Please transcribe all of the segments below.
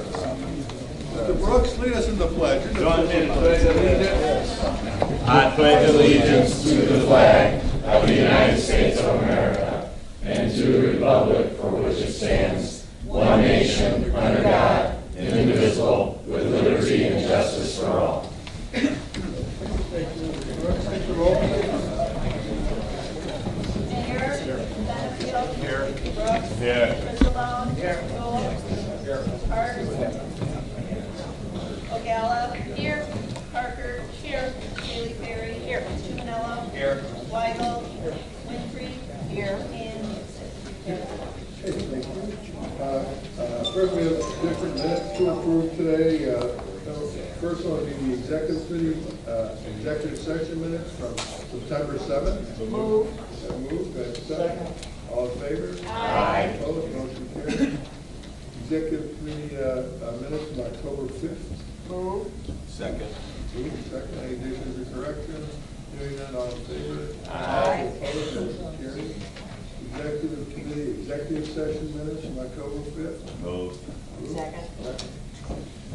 Mr. Brooks, lead us in the pledge. I pledge allegiance to the flag of the United States of America and to the republic for which it stands, one nation, under God, indivisible, with liberty and justice for all. Here. Mr. Long? Here. Here. Hart? Ogalla? Here. Parker? Here. Haley Perry? Here. Chumanello? Here. Weigel? Here. Winfrey? Here. And Thank you. First, we have different minutes to approve today. First one will be the executive committee, executive session minutes from September 7th. Move. Moved. Second. All in favor? Aye. Opposed? Motion carried. Executive committee minutes from October 5th. Move. Second. Moved. Second. Any additions or corrections? Hearing none, all in favor? Aye. Opposed? Motion carried. Executive committee executive session minutes from October 5th. Moved. Second.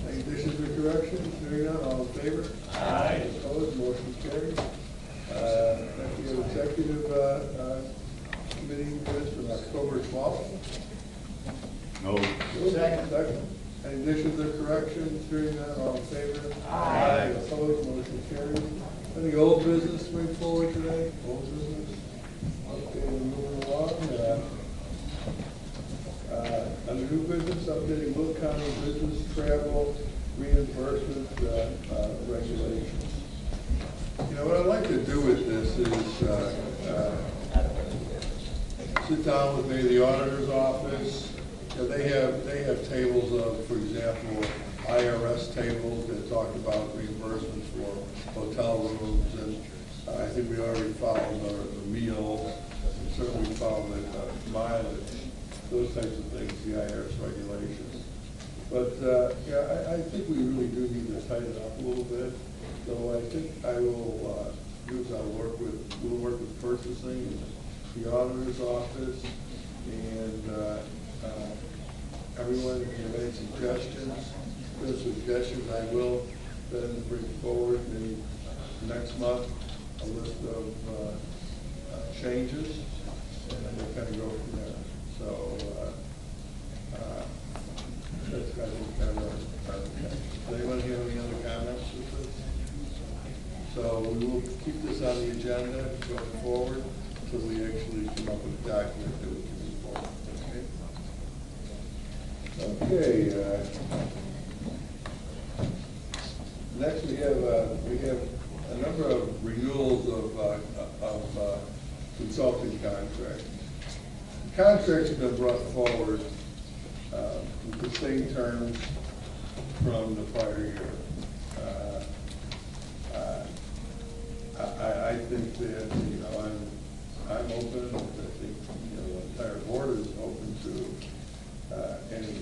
Any additions or corrections? Hearing none, all in favor? Aye. Opposed? Motion carried. Next we have executive committee minutes from October 12th. Moved. Second. Any additions or corrections? Hearing none, all in favor? Aye. Opposed? Motion carried. Any old business moving forward today? Old business? Okay, we're moving along. Under new business, updating Will County business travel reimbursement regulations. You know, what I'd like to do with this is sit down with maybe the auditor's office. You know, they have tables of, for example, IRS tables that talk about reimbursements for hotel rooms, and I think we already followed the meals, and certainly followed the mileage, those types of things, the IRS regulations. But yeah, I think we really do need to tighten it up a little bit. So I think I will we'll work with purchasing, the auditor's office, and everyone have any suggestions. If there's suggestions, I will then bring forward maybe next month a list of changes, and then we'll kind of go from there. So that's, I think, kind of our does anyone have any other comments with this? So we will keep this on the agenda going forward until we actually come up with a document that we can move forward. Okay. Next, we have a number of renewals of consulting contracts. The contracts have been brought forward with the same terms from the prior year. I think that, you know, I'm open. I think, you know, the entire board is open to any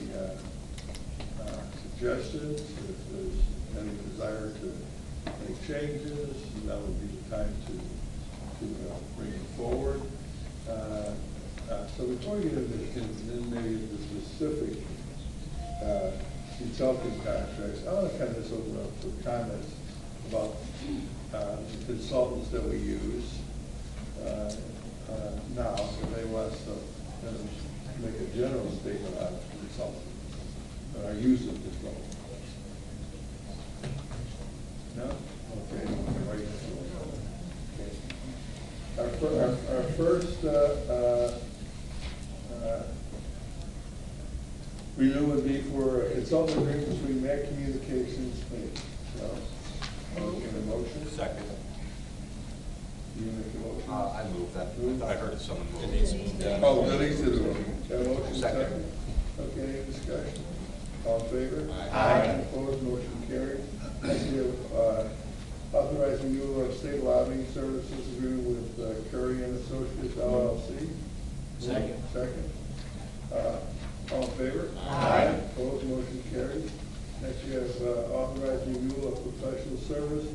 suggestions. If there's any desire to make changes, that would be the time to bring it forward. So before we get into maybe the specific consulting contracts, I want to kind of just open up for comments about the consultants that we use now. So they want us to make a general statement on consultants and our use of consultants. No? Okay. Our first renewal would be for a consultant agreement between Mac Communications Inc. So, in a motion? Second. You make a motion? I move that. I heard someone move. Oh, Denise did a motion. Got a motion? Second. Okay, any discussion? All in favor? Aye. Opposed, motion carried. Next, we have authorizing renewal of state lobbying services agreement with Curry and Associates LLC. Second. Second. All in favor? Aye. Opposed, motion carried. Next, we have authorizing renewal of professional service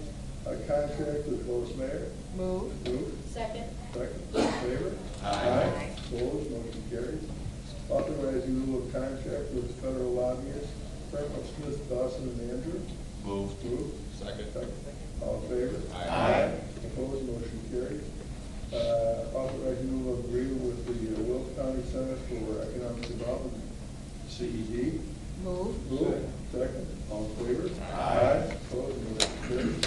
contract with Lois Mayor. Move. Move. Second. Second. All in favor? Aye. Opposed, motion carried. Authorizing renewal of contract with federal lobbyist firm of Smith, Dawson, and Andrew. Move. Move. Second. All in favor? Aye. Opposed, motion carries. Authorize renewal of agreement with the Will County Center for Economic Development, CED. Move. Move. Second. All in favor? Aye. Opposed, motion carries.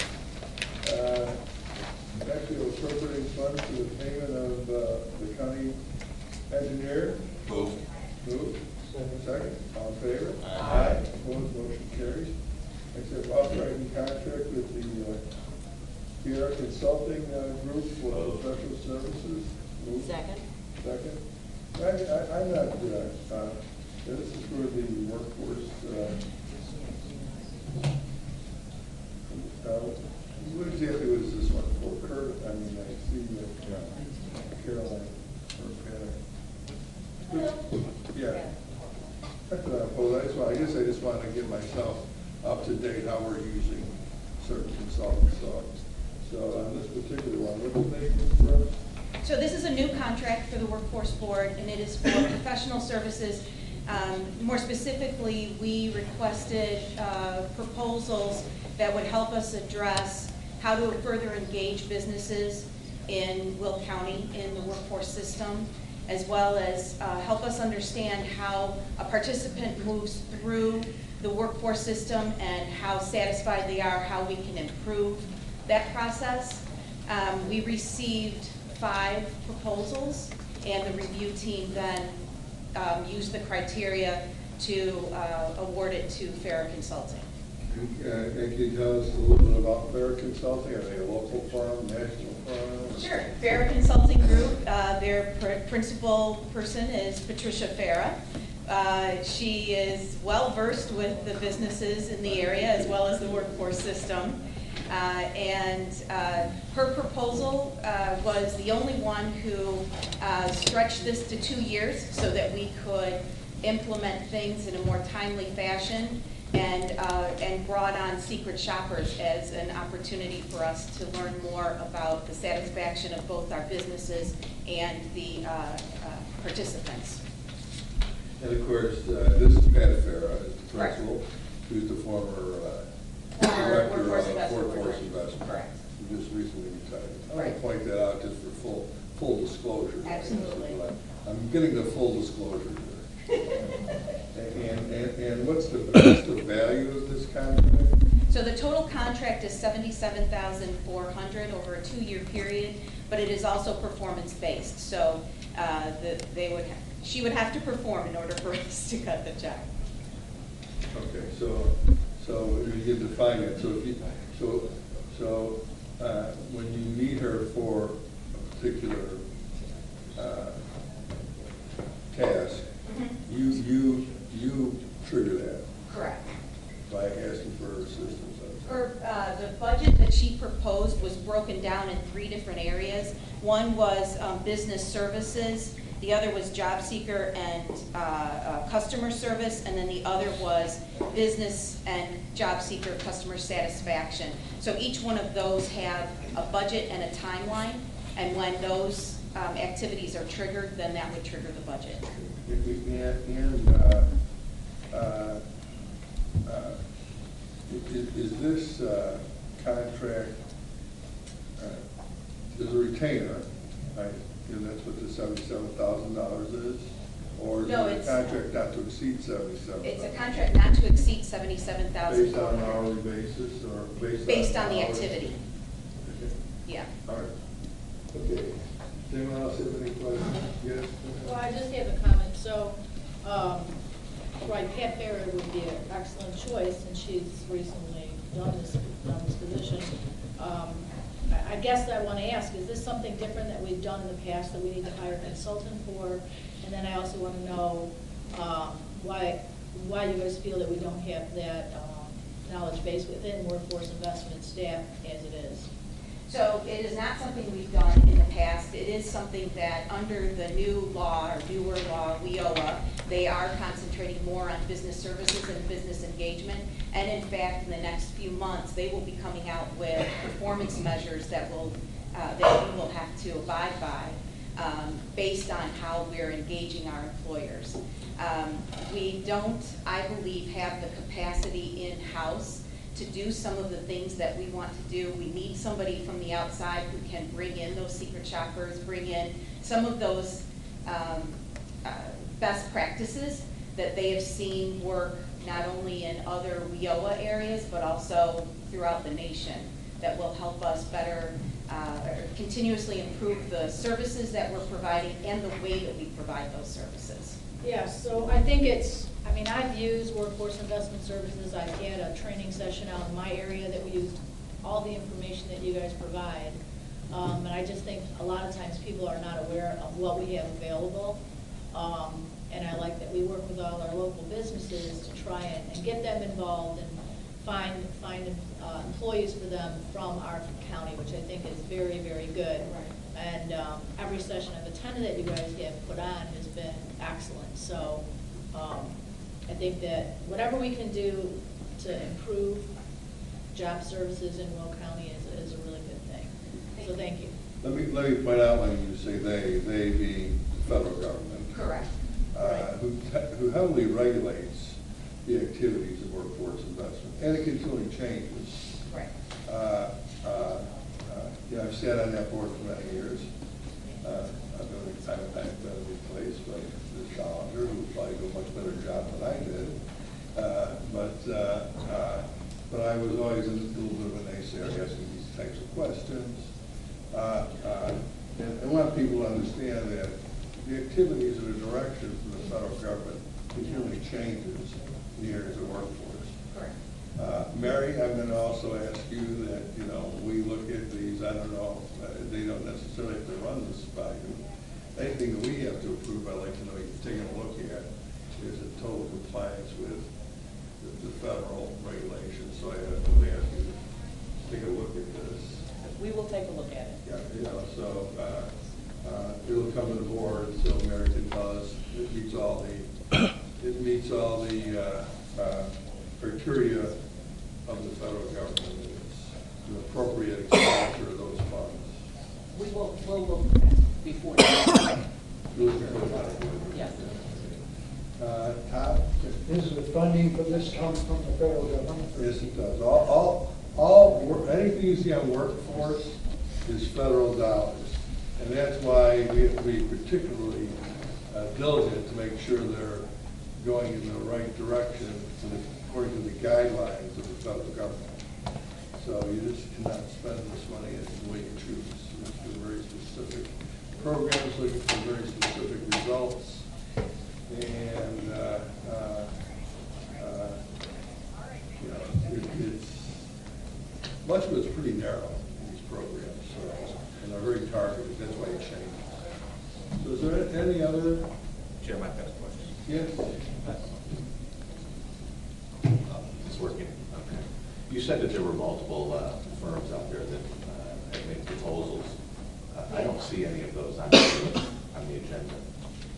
Actually, appropriating funds for the payment of the county engineer. Move. Move. Second. All in favor? Aye. Opposed, motion carries. Next, we have authorizing contract with the PR Consulting Group for professional services. Move. Second. Second. I'm not, this is for the workforce, what exactly was this one for? Kurt, I mean, I see Caroline or Panic. Yeah. That's what I guess I just want to get myself up to date how we're using certain consultants. So on this particular one, what do they do for us? So this is a new contract for the Workforce Board, and it is for professional services. More specifically, we requested proposals that would help us address how to further engage businesses in Will County in the workforce system, as well as help us understand how a participant moves through the workforce system and how satisfied they are, how we can improve that process. We received 5 proposals, and the review team then used the criteria to award it to Farah Consulting. And can you tell us a little bit about Fair Consulting? Are they a local firm, national firm? Sure. Farah Consulting Group, their principal person is Patricia Farah. She is well-versed with the businesses in the area as well as the workforce system. Her proposal was the only one who stretched this to 2 years so that we could implement things in a more timely fashion, and brought on secret shoppers as an opportunity for us to learn more about the satisfaction of both our businesses and the participants. And of course, this is Pat Farah, the Correct. principal, who's the former Former director Workforce of Investment Workforce Board. Investment. Correct. Who just recently retired. I want Right. to point that out just for full disclosure. Absolutely. I'm getting the full disclosure here. And what's the value of this contract? So the total contract is $77,400 over a 2-year period, but it is also performance-based. So she would have to perform in order for us to cut the check. Okay, so you define it. So when you need her for a particular task, you trigger that Correct. by asking for her assistance. The budget that she proposed was broken down in 3 different areas. One was business services, the other was job seeker and customer service, and then the other was business and job seeker customer satisfaction. So each one of those have a budget and a timeline, and when those activities are triggered, then that would trigger the budget. Is this contract, is a retainer, right? And that's what the $77,000 is? Or is No, it a it's- contract not to exceed $77,000? It's a contract not to exceed Based on an $77,400. hourly basis or Based on the hours? activity, Okay. yeah. All right. Okay. Does anyone else have any questions? Yes? Well, I just have a comment. So, right, Pat Farah would be an excellent choice, and she's recently done this position. I guess I want to ask, is this something different that we've done in the past that we need to hire a consultant for? And then I also want to know why you guys feel that we don't have that knowledge base within workforce investment staff as it is. So it is not something we've done in the past. It is something that under the new law, or newer law, WIOA, they are concentrating more on business services and business engagement. And in fact, in the next few months, they will be coming out with performance measures that we will have to abide by. based on how we're engaging our employers. We don't, I believe, have the capacity in-house to do some of the things that we want to do. We need somebody from the outside who can bring in those secret shoppers, bring in some of those best practices that they have seen work not only in other WIOA areas, but also throughout the nation, that will help us better continuously improve the services that we're providing and the way that we provide those services. Yeah, so I think it's, I mean, I've used Workforce Investment Services. I've had a training session out in my area that we used all the information that you guys provide. And I just think a lot of times people are not aware of what we have available. And I like that we work with all our local businesses to try and get them involved and find employees for them from our county, which I think is very, very good. And every session I've attended that you guys have put on has been excellent. So I think that whatever we can do to improve job services in Will County is a really good thing. So thank you. Let me point out when you say they being the federal government. Correct. Who heavily regulates the activities of workforce investment, and it continually changes. Right. I've sat on that board for many years. I've been replaced by Ms. Challenger, who probably did a much better job than I did. But I was always a little bit of a naysayer asking these types of questions. And I want people to understand that the activities and the direction from the federal government continually changes in the areas of workforce. Correct. Mary, I'm going to also ask you that, we look at these, I don't know, they don't necessarily have to run this by you. Anything that we have to approve, I'd like to know you've taken a look at is in total compliance with the federal regulations. So I would ask you to take a look at this. We will take a look at it. Yeah, so it'll come to the board, so Mary can tell us it meets all the criteria of the federal government. It's an appropriate expenditure of those funds. We'll look at it before. Yes. Todd? Does the funding for this come from the federal government? Yes, it does. Anything you see on workforce is federal dollars. And that's why we have to be particularly diligent to make sure they're going in the right direction according to the guidelines of the federal government. So you just cannot spend this money the way you choose. It's very specific programs looking for very specific results. And it's much of it's pretty narrow in these programs, and they're very targeted. That's why it changes. So is there any other? Chair, I've got a question. Yes. It's working. Okay. You said that there were multiple firms out there that had made proposals. I don't see any of those on the agenda.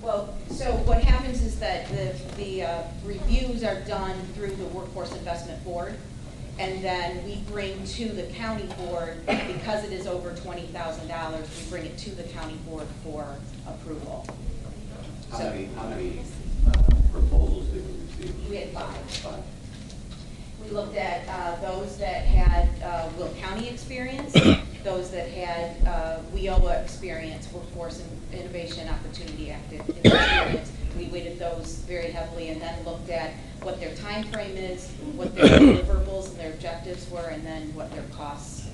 Well, so what happens is that the reviews are done through the Workforce Investment Board, and then we bring to the county board, because it is over $20,000, we bring it to the county board for approval. How many proposals did we receive? We had 5. 5. We looked at those that had Will County experience, those that had WIOA experience, Workforce and Innovation Opportunity Act experience. We weighted those very heavily and then looked at what their time frame is, what their deliverables and their objectives were, and then what their costs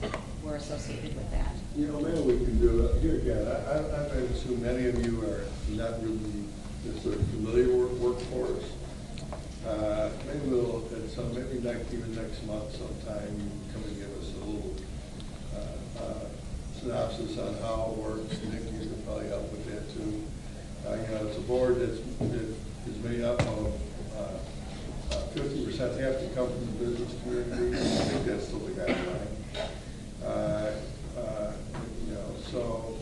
were associated with that. Maybe we can do it here again. I assume many of you are not really necessarily familiar with workforce. Maybe we'll, maybe even next month sometime, you can come and give us a little synopsis on how it works. Nick, you can probably help with that too. It's a board that is made up of 50% have to come from the business community. I think that's still the guideline. So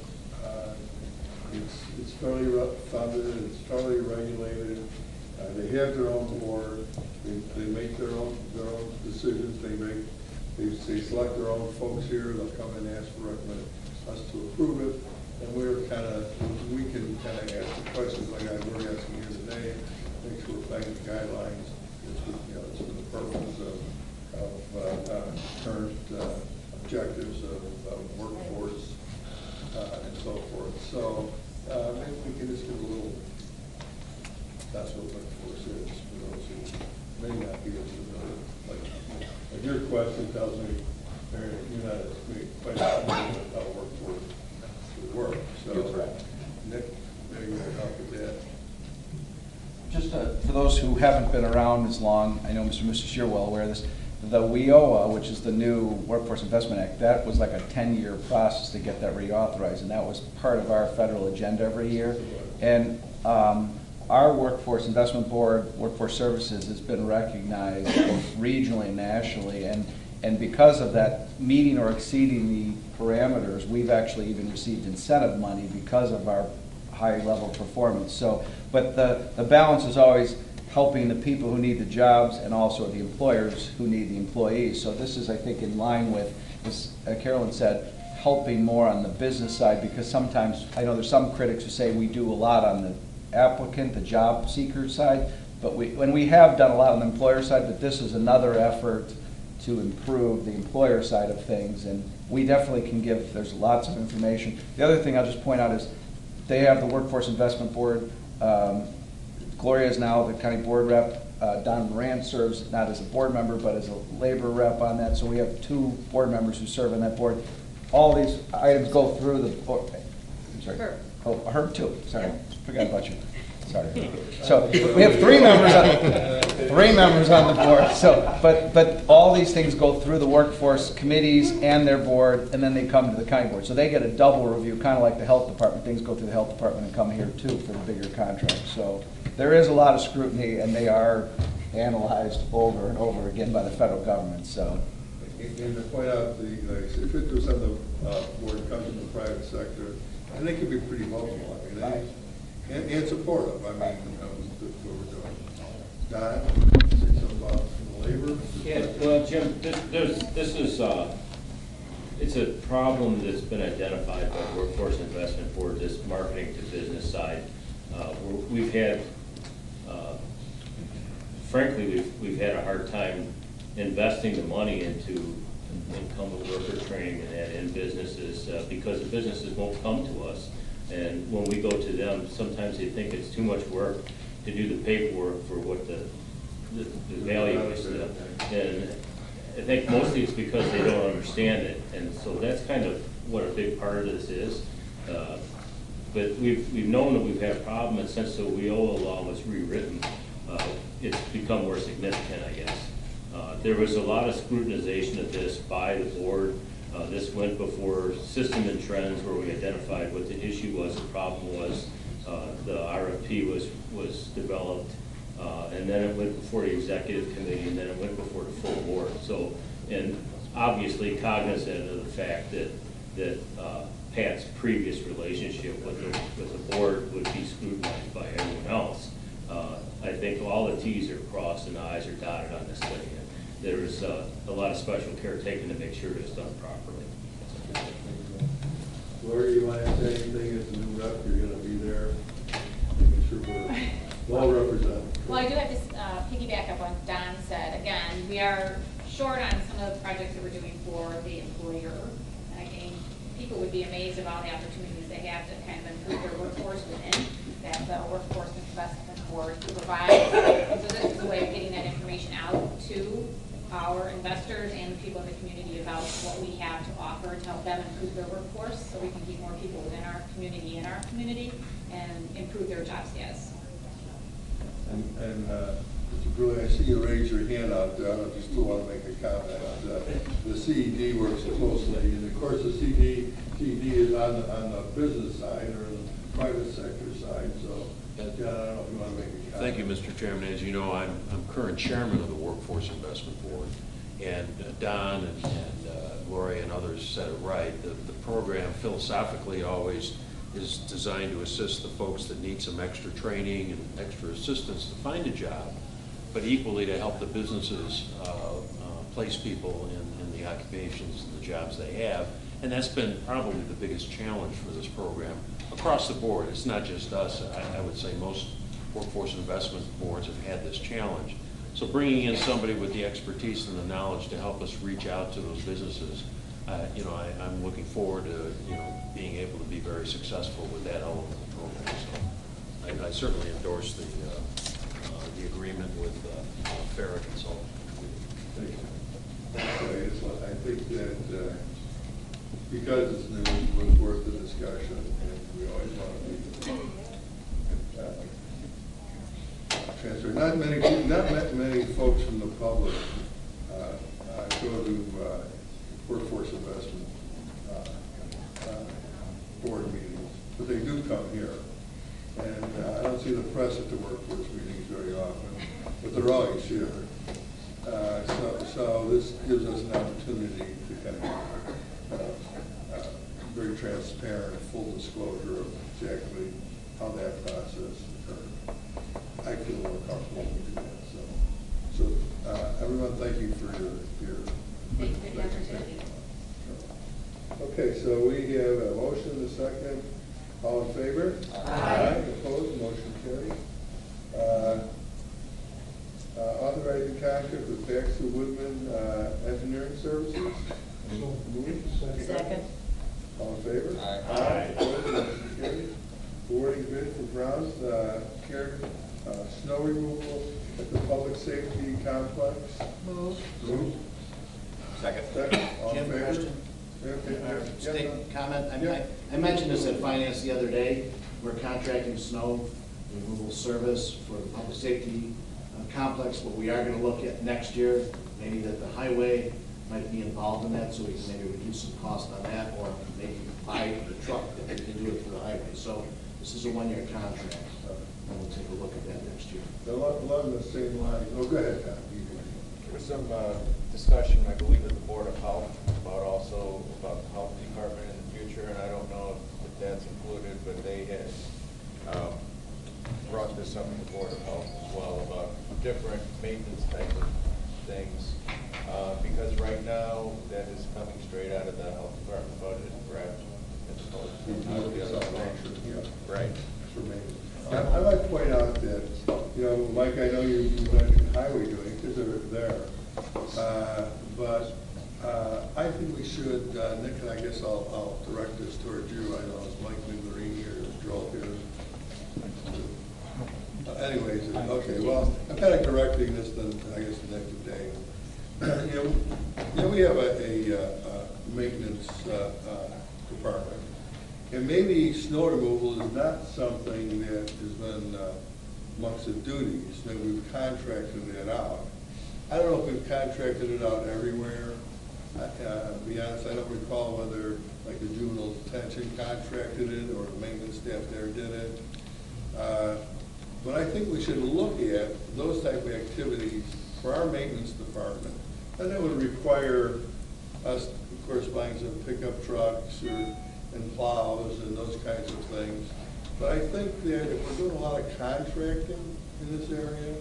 it's fairly funded, it's fairly regulated. They have their own board. They make their own decisions. They select their own folks here. They'll come and ask for us to approve it. And we can kind of ask the questions like we're asking here today, make sure we're playing the guidelines. It's for the purpose of current objectives of workforce and so forth. So maybe we can just give a little, that's what workforce is for those who may not be as familiar. Like your question tells me, Mary, you're not quite familiar with how workforce would work. So Nick, maybe you can help with that. Just for those who haven't been around as long, I know Mr. and Mrs. you're well aware of this, the WIOA, which is the new Workforce Investment Act, that was like a 10-year process to get that reauthorized, and that was part of our federal agenda every year. And our Workforce Investment Board, Workforce Services, has been recognized both regionally and nationally, and because of that meeting or exceeding the parameters, we've actually even received incentive money because of our high level performance. So, but the balance is always helping the people who need the jobs and also the employers who need the employees. So this is, I think, in line with, as Carolyn said, helping more on the business side, because sometimes, I know there's some critics who say we do a lot on the applicant, the job seeker side, but when we have done a lot on the employer side, but this is another effort to improve the employer side of things, and we definitely can give, there's lots of information. The other thing I'll just point out is they have the Workforce Investment Board. Gloria is now the county board rep. Don Moran serves not as a board member, but as a labor rep on that. So we have 2 board members who serve on that board. All these items go through the board. I'm sorry. Herb. Oh, Herb too. Sorry, forgot about you. Sorry. So we have 3 members on 3 members on the board. So, but all these things go through the workforce committees and their board, and then they come to the county board. So they get a double review, kind of like the health department. Things go through the health department and come here too for the bigger contracts. So there is a lot of scrutiny, and they are analyzed over and over again by the federal government. So. And to point out, the 50% of the board comes from the private sector, and they can be pretty vocal. I mean, and supportive. I mean, what we're doing. Don, say something about the labor. Yeah, well, Jim, this is it's a problem that's been identified by the Workforce Investment Board, this marketing to business side. We've had, frankly, we've had a hard time investing the money into incumbent worker training and that in businesses because the businesses won't come to us. And when we go to them, sometimes they think it's too much work to do the paperwork for what the value is to them. And I think mostly it's because they don't understand it. And so that's kind of what a big part of this is. But we've known that we've had a problem, and since the WIOA law was rewritten, it's become more significant, I guess. There was a lot of scrutinization of this by the board. This went before System and Trends, where we identified what the issue was, the problem was. The RFP was developed, and then it went before the executive committee, and then it went before the full board. So, and obviously cognizant of the fact that Pat's previous relationship with the board would be scrutinized by everyone else. I think all the T's are crossed and the I's are dotted on this thing. There's a lot of special care taken to make sure it's done properly. Gloria, you want to say anything as a new rep? You're going to be there, making sure we're well represented. Well, I do have to piggyback up on what Don said. Again, we are short on some of the projects that we're doing for the employer. And I think people would be amazed about the opportunities they have to kind of improve their workforce within that Workforce Investment Board provides. And so this is a way of getting that information out to our investors and the people in the community about what we have to offer to help them improve their workforce, so we can keep more people within our community and improve their job status. And Mr. Bruley, I see you raise your hand out there. I don't know if you still want to make a comment. The CED works closely, and of course the CED is on the business side or the private sector side. So, John, I don't know if you want to make a comment. Thank you, Mr. Chairman. As you know, I'm current chairman of the Workforce Investment Board, and Don and Gloria and others said it right. The program philosophically always is designed to assist the folks that need some extra training and extra assistance to find a job, but equally to help the businesses place people in the occupations and the jobs they have. And that's been probably the biggest challenge for this program across the board. It's not just us. I would say most workforce investment boards have had this challenge. So bringing in somebody with the expertise and the knowledge to help us reach out to those businesses, I'm looking forward to being able to be very successful with that element of the program. So I certainly endorse the agreement with Farrah Consulting. Thank you. I think that because it's new, it was worth the discussion, and we always want to be transparent. Not many folks from the public go to workforce investment board meetings, but they do come here. And I don't see the press at the workforce meetings very often, but they're always here. So this gives us an opportunity to kind of very transparent, full disclosure of exactly how that process occurred. I feel more comfortable with that. So everyone, thank you for your Thank you for the opportunity. Okay, so we have a motion and a second. All in favor? Aye. Opposed? Motion carries. Authorizing contract with Baxter Woodman Engineering Services. Moved. Second. All in favor? Aye. Opposed? Motion carries. Awarding bid for Brown's Care snow removal at the public safety complex. Move. Moved. Second. Second. All in Jim, favor? question? Okay. State comment, Yeah. I mentioned this at finance the other day, we're contracting snow removal service for the public safety complex, but we are gonna look at next year, maybe that the highway might be involved in that, so we can maybe reduce some cost on that, or maybe buy the truck that we can do it for the highway. So this is a one-year contract, and we'll take a look at that next year. Along the same line. Oh, go ahead, Tom. There was some discussion, I believe, at the Board of Health about the health department in the future, and I don't know if that's included, but they had brought this up at the Board of Health as well about different maintenance type of things, because right now that is coming straight out of the health department budget, correct? As opposed to out of the other function. Right. I'd like to point out that, Mike, I know you mentioned highway doing, because they're there. But I think we should, Nick, and I guess I'll direct this towards you. I know it's Mike Miglerine here, it's Joel here. Anyways, okay, well, I'm kind of directing this then, I guess, the next day. We have a maintenance department. And maybe snow removal is not something that has been amongst the duties, that we've contracted it out. I don't know if we've contracted it out everywhere. To be honest, I don't recall whether like the juvenile detention contracted it or the maintenance staff there did it. But I think we should look at those type of activities for our maintenance department. And that would require us, of course, buying some pickup trucks and plows and those kinds of things. But I think that if we're doing a lot of contracting in this area,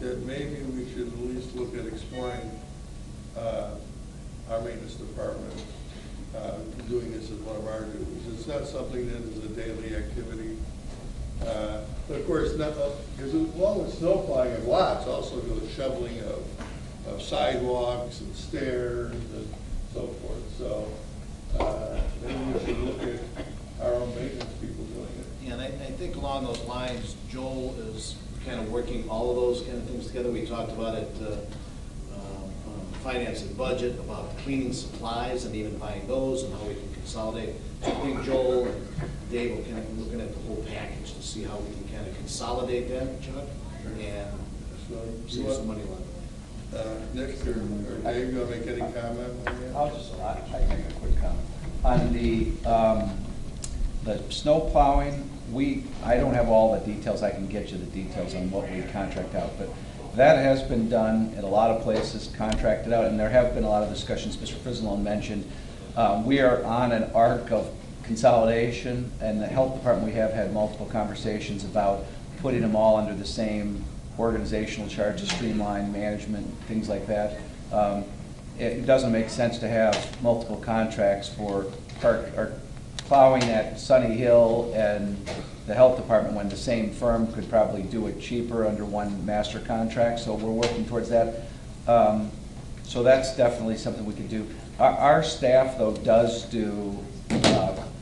that maybe we should at least look at exploring our maintenance department doing this as one of our duties. It's not something that is a daily activity. But of course, because along with snow plowing of lots, also goes shoveling of sidewalks and stairs and so forth. So maybe we should look at our own maintenance people doing it. Yeah, and I think along those lines, Joel is kind of working all of those kind of things together. We talked about it, finance and budget, about cleaning supplies and even buying those and how we can consolidate. So I think Joel and Dave will kind of be looking at the whole package to see how we can kind of consolidate that, Chuck, and save some money along the way. Nick or Dave, you want to make any comment on that? I make a quick comment. On the snow plowing, I don't have all the details. I can get you the details on what we contract out, but that has been done in a lot of places, contracted out, and there have been a lot of discussions. Mr. Frizzlone mentioned we are on an arc of consolidation, and the health department, we have had multiple conversations about putting them all under the same organizational chart to streamline management, things like that. It doesn't make sense to have multiple contracts for or plowing at Sunny Hill and the health department when the same firm could probably do it cheaper under one master contract, so we're working towards that. So that's definitely something we could do. Our staff, though, does do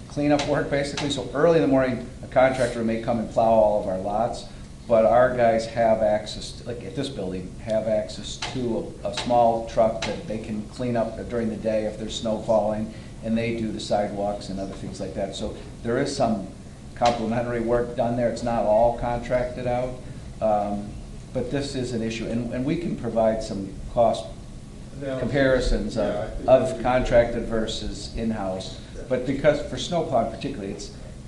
cleanup work, basically. So early in the morning, a contractor may come and plow all of our lots, but our guys have access, like at this building, have access to a small truck that they can clean up during the day if there's snow falling, and they do the sidewalks and other things like that. So there is some complementary work done there. It's not all contracted out, but this is an issue, and we can provide some cost comparisons of contracted versus in-house. But because for snowplow particularly,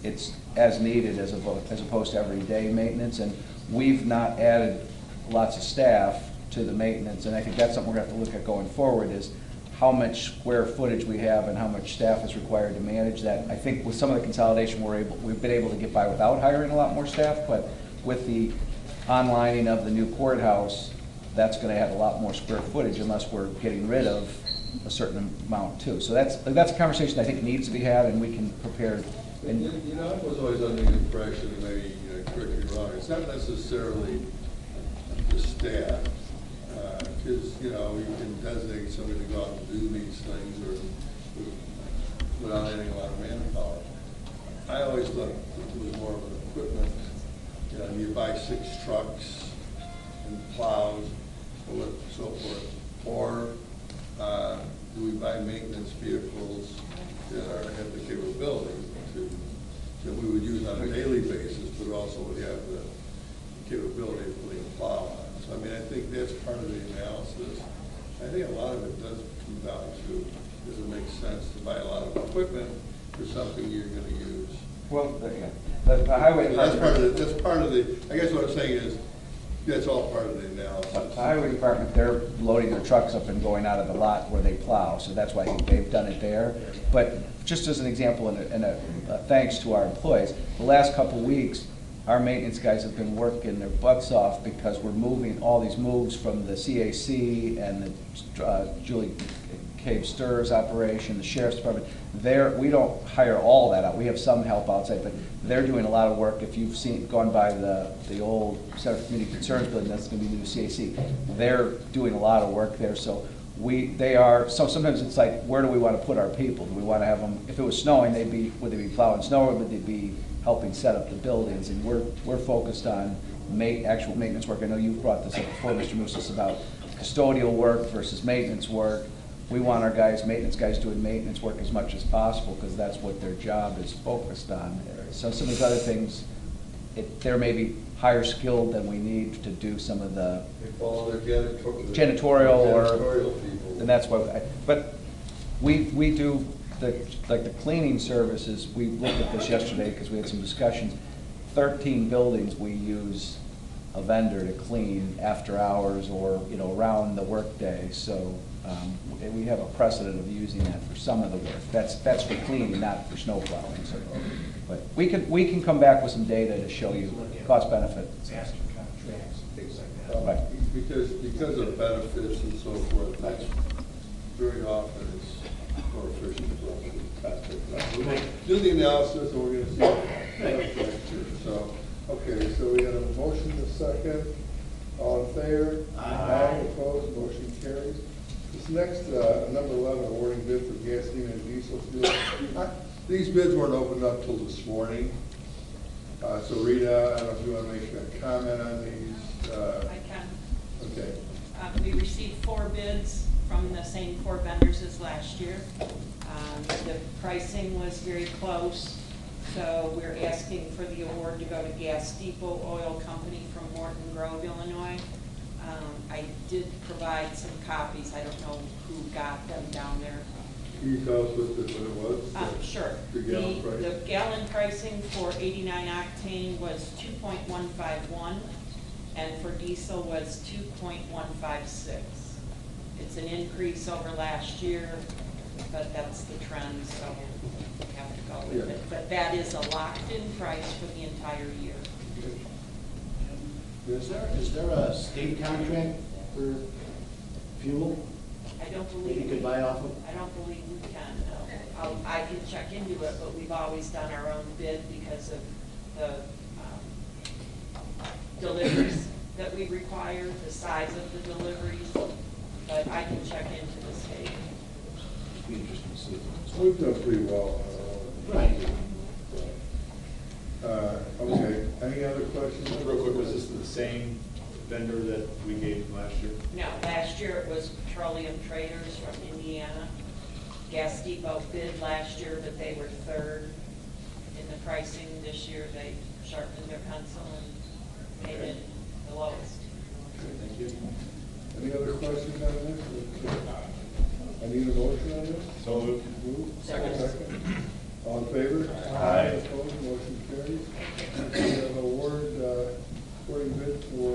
it's as needed as opposed to everyday maintenance, and we've not added lots of staff to the maintenance, and I think that's something we're going to have to look at going forward, is how much square footage we have and how much staff is required to manage that. I think with some of the consolidation, we've been able to get by without hiring a lot more staff, but with the onlining of the new courthouse, that's going to have a lot more square footage unless we're getting rid of a certain amount too. So that's a conversation I think needs to be had, and we can prepare. And you know, I was always under the impression, maybe correct me wrong, it's not necessarily the staff, because you can designate somebody to go out and do these things or without adding a lot of manpower. I always thought it was more of an equipment. You buy 6 trucks and plows, so forth, or do we buy maintenance vehicles that have the capability that we would use on a daily basis, but also would have the capability of putting a plow on. So I mean, I think that's part of the analysis. I think a lot of it does come down to, does it make sense to buy a lot of equipment for something you're going to use? Well, the highway. So that's part of the. I guess what I'm saying is, that's all part of the analysis. The highway department, they're loading their trucks up and going out of the lot where they plow, so that's why they've done it there. But just as an example, and a thanks to our employees, the last couple weeks, our maintenance guys have been working their butts off because we're moving all these moves from the CAC and the Julie Cave Stirs operation, the sheriff's department. We don't hire all that out. We have some help outside, but they're doing a lot of work. If you've gone by the old Center for Community Concerns building, that's going to be the new CAC. They're doing a lot of work there. So so sometimes it's like, where do we want to put our people? Do we want to have them, if it was snowing, would they be plowing snow, or would they be helping set up the buildings? And we're focused on actual maintenance work. I know you've brought this up before, Mr. Moussis, about custodial work versus maintenance work. We want our maintenance guys doing maintenance work as much as possible, because that's what their job is focused on. So some of these other things, they're maybe higher skilled than we need to do some of the They follow their janitorial people. and that's why. But we do the cleaning services. We looked at this yesterday because we had some discussions. 13 buildings we use a vendor to clean after hours or around the workday. So we have a precedent of using that for some of the work. That's for cleaning, not for snow plowing. So, but we can come back with some data to show you cost benefit. Right. Because of benefits and so forth, that's very often it's more efficient for us to cost it. We'll do the analysis and we're going to see. So, okay, so we have a motion to second. All in favor? Aye. Opposed? Motion carries. This next, number 11, awarding bid for gasoline and diesel fuel. These bids weren't opened up till this morning. So Rita, I don't know if you want to make a comment on these. I can. Okay. We received 4 bids from the same 4 vendors as last year. The pricing was very close, so we're asking for the award to go to Gas Depot Oil Company from Morton Grove, Illinois. I did provide some copies. I don't know who got them down there. Can you tell us what it was? Sure. The gallon price? The gallon pricing for 89 octane was 2.151, and for diesel was 2.156. It's an increase over last year, but that's the trend, so we have to go with it. But that is a locked-in price for the entire year. Is there a state contract for fuel? I don't that believe. you could buy off of? I don't believe we can, no. I can check into it, but we've always done our own bid because of the deliveries that we require, the size of the deliveries, but I can check into the state. Be interesting to see. We've done pretty well. Right. Okay, any other questions? Real quick, was this the same vendor that we gave last year? No, last year it was Petroleum Traders from Indiana. Gas Depot bid last year, but they were third in the pricing. This year they sharpened their pencil and made it the lowest. Okay, thank you. Any other questions on this? I need a motion on this? So moved. Moved. Second. All in favor? Aye. Opposed, motion carries. We have awarding bid for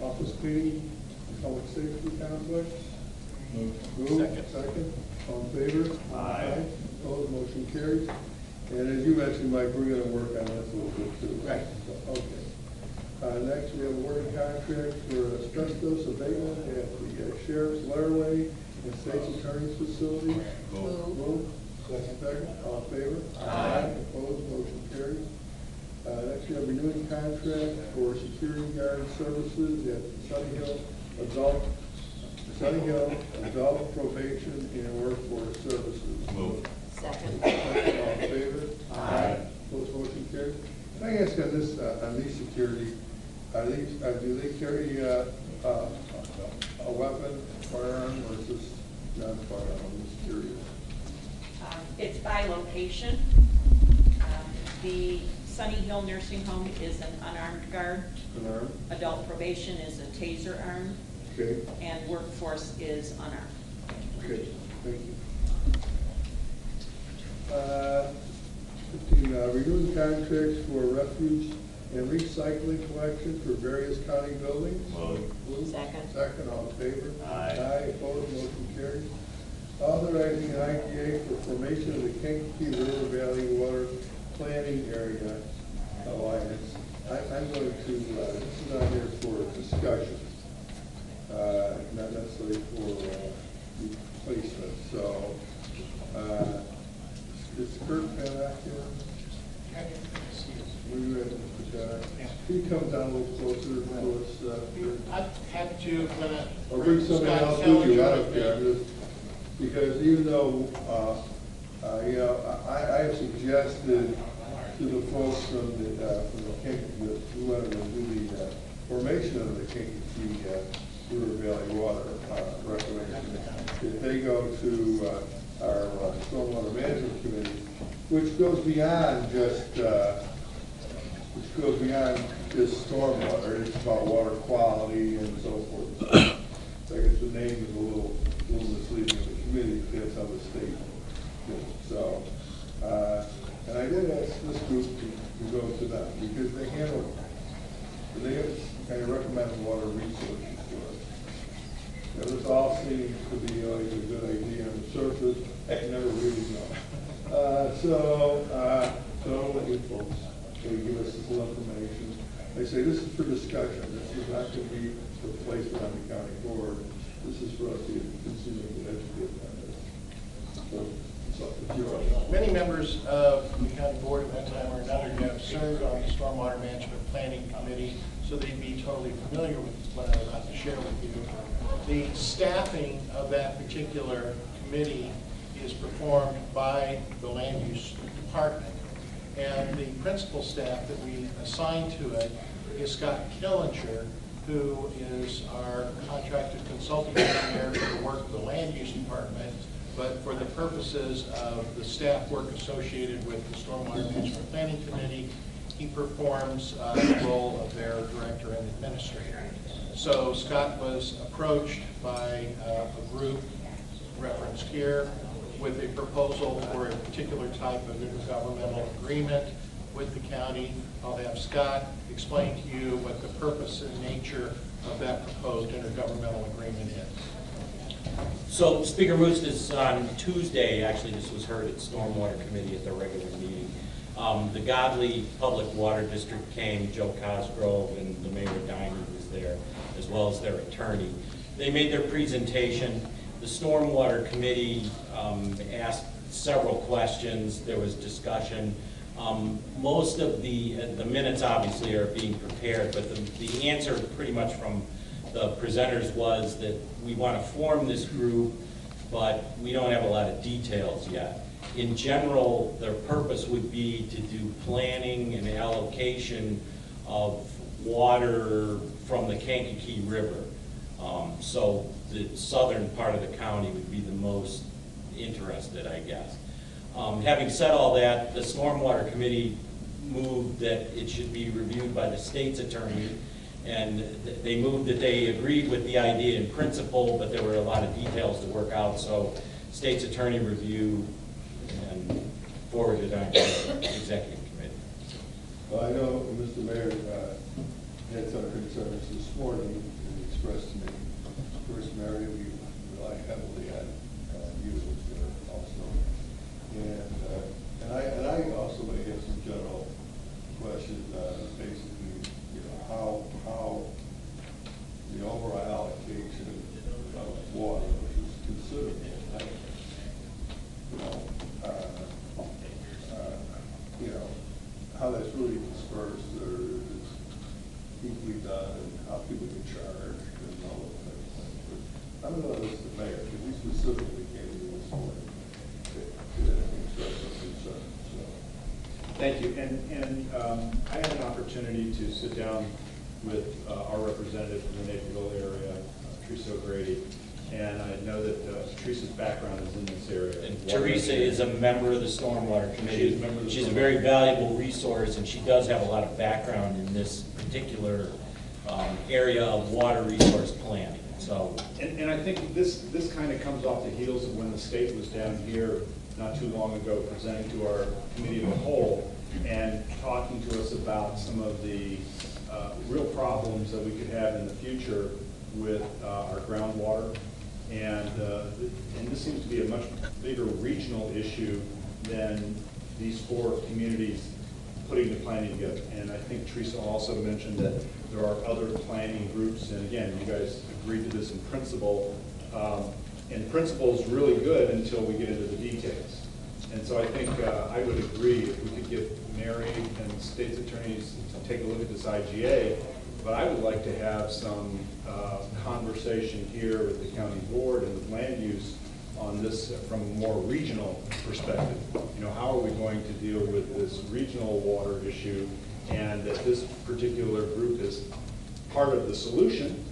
office cleaning and public safety complex. Moved. Second. All in favor? Aye. Opposed, motion carries. And as you mentioned, Mike, we're gonna work on this a little bit too. Right. Okay. Next, we have a awarding contract for asbestos abatement at the Sheriff's Laraway and State's Attorney's Facility. Move. Second. All in favor? Aye. Opposed, motion carries. Next, we have renewing contract for security guard services at Sunny Hill Adult Probation and Workforce Services. Move. Second. All in favor? Aye. Opposed, motion carries. Can I ask on this, on these security, do they carry a weapon, firearm, or is this not firearm? I'm just curious. It's by location. The Sunny Hill Nursing Home is an unarmed guard. Unarmed? Adult probation is a taser armed, Okay, and workforce is unarmed. okay, thank you. 15, renewing contracts for refuge and recycling collection for various county buildings. Move. Second. Second, all in favor? Aye. Aye, opposed, motion carries. Authorizing an IGA for formation of the Kankakee River Valley Water Planning Area Alliance. I'm going to, this is on here for discussion, not necessarily for replacement. So, is Kurt Panak here? Were you at Mr. Panak? Can you come down a little closer to us? I'd have to, Or bring somebody else with you, I don't care, I'm just, because even though, you know, I have suggested to the folks from the Kankakee, who wanted to do the formation of the Kankakee River Valley Water Reclamation, that they go to our Stormwater Management Committee, which goes beyond just, stormwater. It's about water quality and so forth. So I guess the name is a little misleading of the committee, that's how the state did it. So, and I did ask this group to go to them, because they handle, they have kind of recommended water resources to us. Now, this all seems to be like a good idea on the surface, I never really know. So what you folks, they give us this little information. They say this is for discussion, this is not going to be replaced on the county board. This is for us to continue to educate on this. So if you're Many members of the county board at one time or another have served on the Stormwater Management Planning Committee, so they'd be totally familiar with what I'm about to share with you. The staffing of that particular committee is performed by the land use department. And the principal staff that we assign to it is Scott Killinger, who is our contracted consulting engineer for the work of the land use department. But for the purposes of the staff work associated with the Stormwater Management Planning Committee, he performs the role of their director and administrator. So Scott was approached by a group referenced here with a proposal for a particular type of intergovernmental agreement with the county. I'll have Scott explain to you what the purpose and nature of that proposed intergovernmental agreement is. So Speaker Moose, this on Tuesday, actually this was heard at Stormwater Committee at their regular meeting. The Godly Public Water District came, Joe Cosgrove and the Mayor Diamond was there, as well as their attorney. They made their presentation. The Stormwater Committee asked several questions. There was discussion. Most of the minutes obviously are being prepared, but the answer pretty much from the presenters was that we want to form this group, but we don't have a lot of details yet. In general, their purpose would be to do planning and allocation of water from the Kankakee River. So the southern part of the county would be the most interested, I guess. Having said all that, the Stormwater Committee moved that it should be reviewed by the state's attorney, and they moved that they agreed with the idea in principle, but there were a lot of details to work out, so state's attorney review and forwarded on to the executive committee. Well, I know Mr. Mayor had some concerns this morning and expressed to me. First, Mary, we rely heavily on you also. And I also may have some general questions, basically, how the overall allocation of water, which is considerable, how that's really dispersed, or it's equally done, and how people get charged, and all those things. But I don't know if the mayor, because we specifically came to this morning to express some concern. Thank you. And I had an opportunity to sit down with our representative from the Naperville area, Teresa O'Grady, and I know that Teresa's background is in this area. And Teresa is a member of the Stormwater Committee. She's a member of the She's a Stormwater. very valuable resource, and she does have a lot of background in this particular area of water resource planning. So, And I think this kind of comes off the heels of when the state was down here not too long ago presenting to our committee of the whole and talking to us about some of the real problems that we could have in the future with our groundwater. And this seems to be a much bigger regional issue than these four communities putting the planning together. And I think Teresa also mentioned that there are other planning groups, and again, you guys agreed to this in principle. And principle is really good until we get into the details. And so I think I would agree if we could get Mary and state's attorneys to take a look at this IGA, but I would like to have some conversation here with the county board and with land use on this from a more regional perspective. How are we going to deal with this regional water issue, and that this particular group is part of the solution,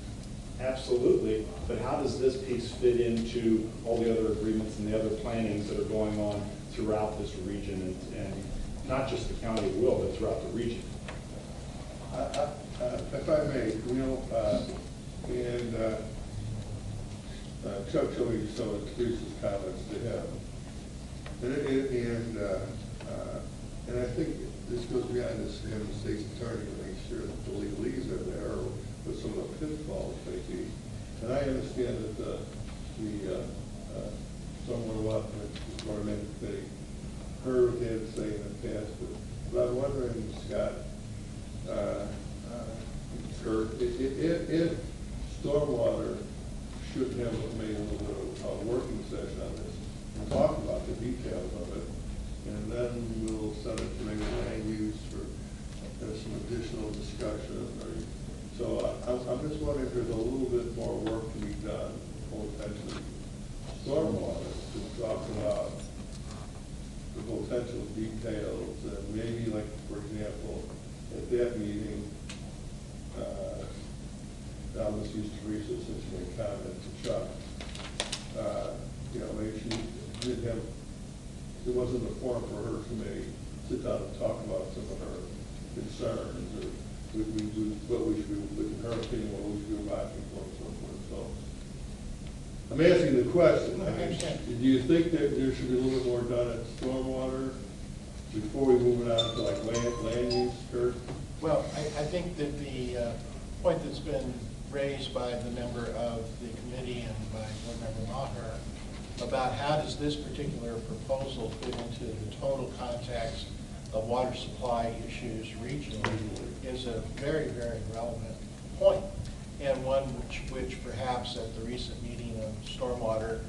absolutely, but how does this piece fit into all the other agreements and the other plannings that are going on throughout this region, and not just the county of Will, but throughout the region? If I may, Chuck showed me some of Teresa's comments to him. And I think this goes beyond this, him, the state's attorney, to make sure that the legalese are there, or what some of the pitfalls may be. And I understand that the Stormwater Management Committee heard him say in the past, but I'm wondering, Scott, if Stormwater should have made a little bit of a working session on this and talk about the details of it, and then we'll send it to maybe land use for some additional discussion. So I'm just wondering if there's a little bit more work to be done, potentially Stormwater, to talk about the potential details, and maybe, like, for example, at that meeting, I'll just use Teresa since she made comment to Chuck. Maybe she didn't have, it wasn't a forum for her committee to sit down and talk about some of her concerns, or what we should do, in her opinion, what we should do about people and so forth. So I'm asking the question. Do you think that there should be a little bit more done at Stormwater before we move it on to like land use, Kurt? Well, I think that the point that's been raised by the member of the committee and by Board Member Maher about how does this particular proposal fit into the total context of water supply issues regionally is a very, very relevant point. and one which perhaps at the recent meeting of stormwater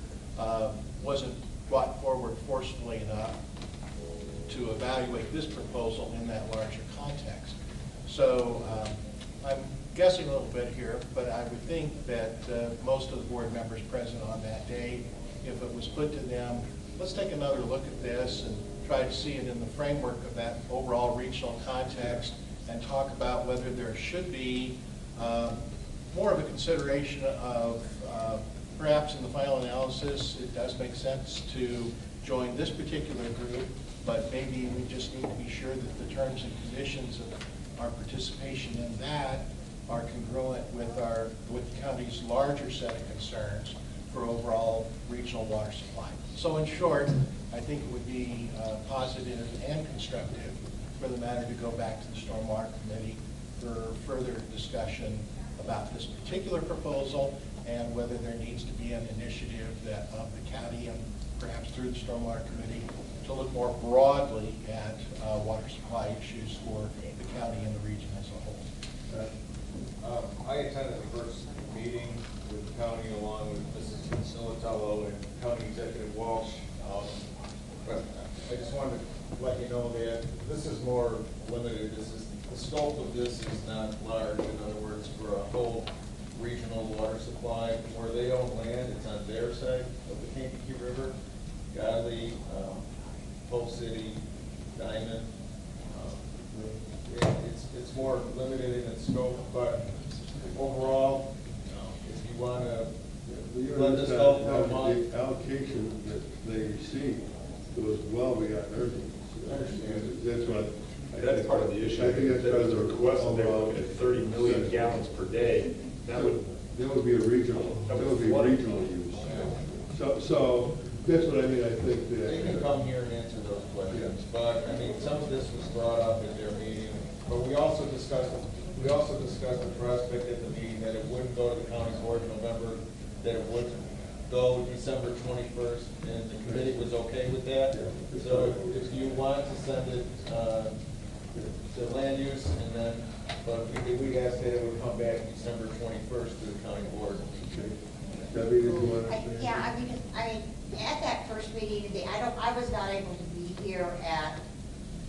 wasn't brought forward forcefully enough to evaluate this proposal in that larger context. So I'm guessing a little bit here, but I would think that most of the board members present on that day, if it was put to them, let's take another look at this and try to see it in the framework of that overall regional context and talk about whether there should be more of a consideration of perhaps in the final analysis, it does make sense to join this particular group, but maybe we just need to be sure that the terms and conditions of our participation in that are congruent with the county's larger set of concerns for overall regional water supply. So in short, I think it would be positive and constructive for the matter to go back to the Stormwater Committee for further discussion about this particular proposal and whether there needs to be an initiative that of the county and perhaps through the Stormwater Committee to look more broadly at water supply issues for the county and the region as a whole. I attended the first meeting with the county along with Mrs. Silatello and County Executive Walsh. But I just wanted to let you know that this is more limited. The scope of this is not large. In other words, for a whole regional water supply, where they own land, it's on their side of the Kankakee River, Godley, Polk City, Diamond. It's more limited in its scope, but overall, if you want to let this go for a month. The allocation that they received goes well beyond their needs. That's what. That's part of the issue. I think that's part of the request, and they were looking at 30 million gallons per day. That would be a regional. That would be regional use. So that's what I mean. I think that they can come here and answer those questions. Yeah. But I mean, some of this was brought up at their meeting. But we also discussed the prospect at the meeting that it wouldn't go to the county board in November, that it would go December 21st, and the committee was okay with that. Yeah. So if you want to send it to land use, and then, but we asked that it would come back December 21st to the county board. Okay. Debbie, did you want to say? Yeah, I mean, at that first meeting, I was not able to be here at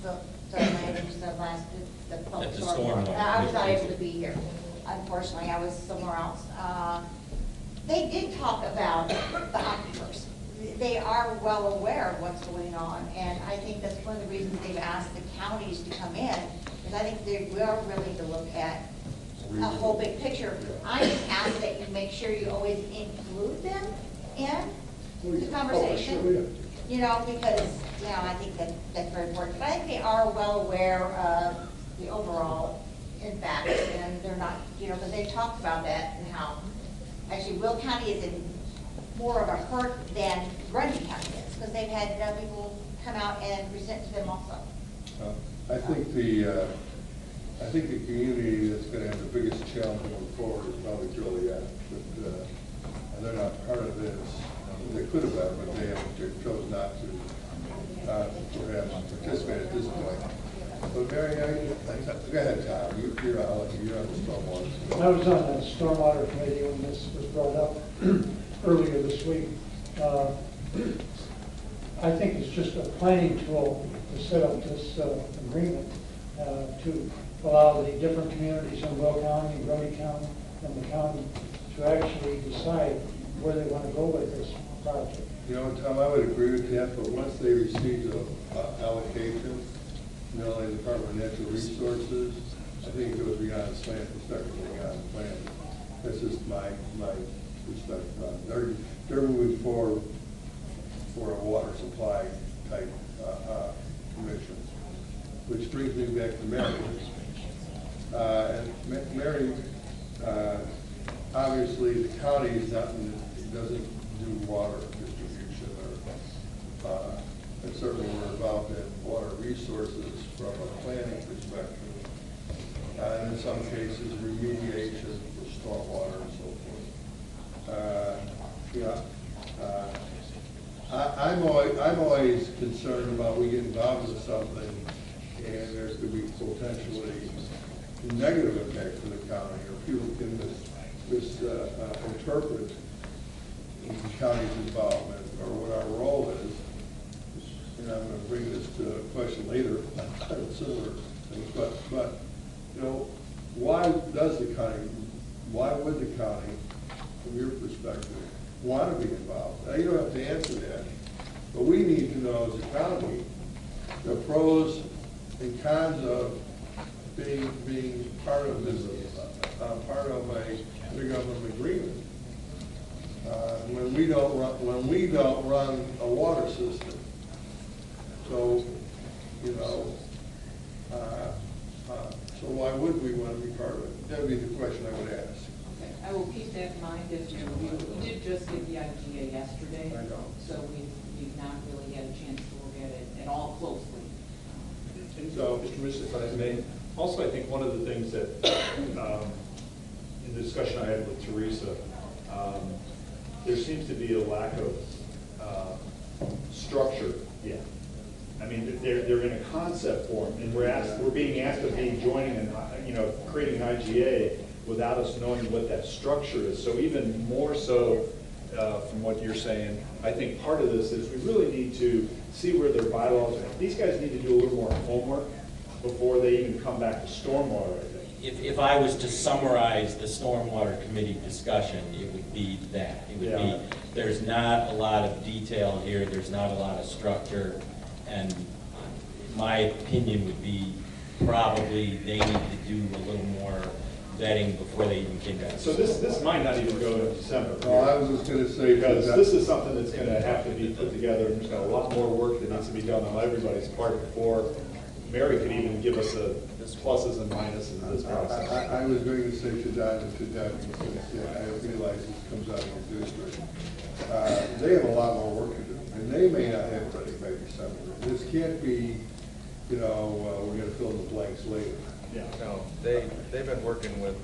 the land use, the public storm. I was not able to be here. Unfortunately, I was somewhere else. They did talk about the aquifers. They are well aware of what's going on, and I think that's one of the reasons they've asked the counties to come in, because I think they are willing to look at a whole big picture. I just ask that you make sure you always include them in the conversation, you know, because, you know, I think that's very important. But I think they are well aware of the overall impacts, and they're not, you know, because they talked about that and how actually Will County is in more of a hurt than Grundy County is, because they've had people come out and present to them also. I think the community that's going to have the biggest challenge going forward is probably Joliet, but they're not part of this. They could have been, but they chose not to perhaps participate at this point. But Mary, go ahead, Tom. You're on the stormwater. I was on the stormwater committee when this was brought up earlier this week. I think it's just a planning tool to set up this agreement to allow the different communities in Will County, Grundy County, and the county to actually decide where they want to go with this project. You know, Tom, I would agree with that, but once they receive the allocation, not only the Department of Natural Resources, I think it goes beyond the plan, construction beyond the plan. This is my perspective. They're moving forward for a water supply type commission, which brings me back to Mary. And Mary, obviously, the county doesn't do water distribution, and certainly we're involved in water resources from a planning perspective, and in some cases remediation for stormwater and so forth. I'm always concerned about we get involved with something and there's going to be potentially negative impact to the county, or people can misinterpret the county's involvement or what our role is. And I'm going to bring this to a question later, kind of similar things, but, you know, why would the county, from your perspective, want to be involved? Now, you don't have to answer that, but we need to know as a county the pros and cons of being part of this, part of a intergovernmental agreement. When we don't run a water system, so you know, so why would we want to be part of it? That would be the question I would ask. Okay, I will keep that in mind as you review. We did just get the IGA yesterday. I know. So we've not really had a chance to look at it at all closely. So, Mr. Mitchell, if I may, also I think one of the things that, in the discussion I had with Teresa, there seems to be a lack of structure yet. I mean, they're in a concept form, and we're being asked of joining and creating an IGA without us knowing what that structure is. So even more so, from what you're saying, I think part of this is we really need to see where their bylaws are. These guys need to do a little more homework before they even come back to stormwater, I think. If I was to summarize the Stormwater Committee discussion, it would be that. It would be, there's not a lot of detail here, there's not a lot of structure, and my opinion would be probably they need to do a little more vetting before they even came back. So this might not even go in December. No, I was just going to say, because this is something that's going to have to be put together, and there's got a lot more work that needs to be done on everybody's part before Mary could even give us pluses and minuses of this process. I was going to say to Don and to Doug, I realize this comes out of your district. They have a lot more work to do, and they may not have it ready by December. This can't be, we're going to fill in the blanks later. Yeah. No, they've been working with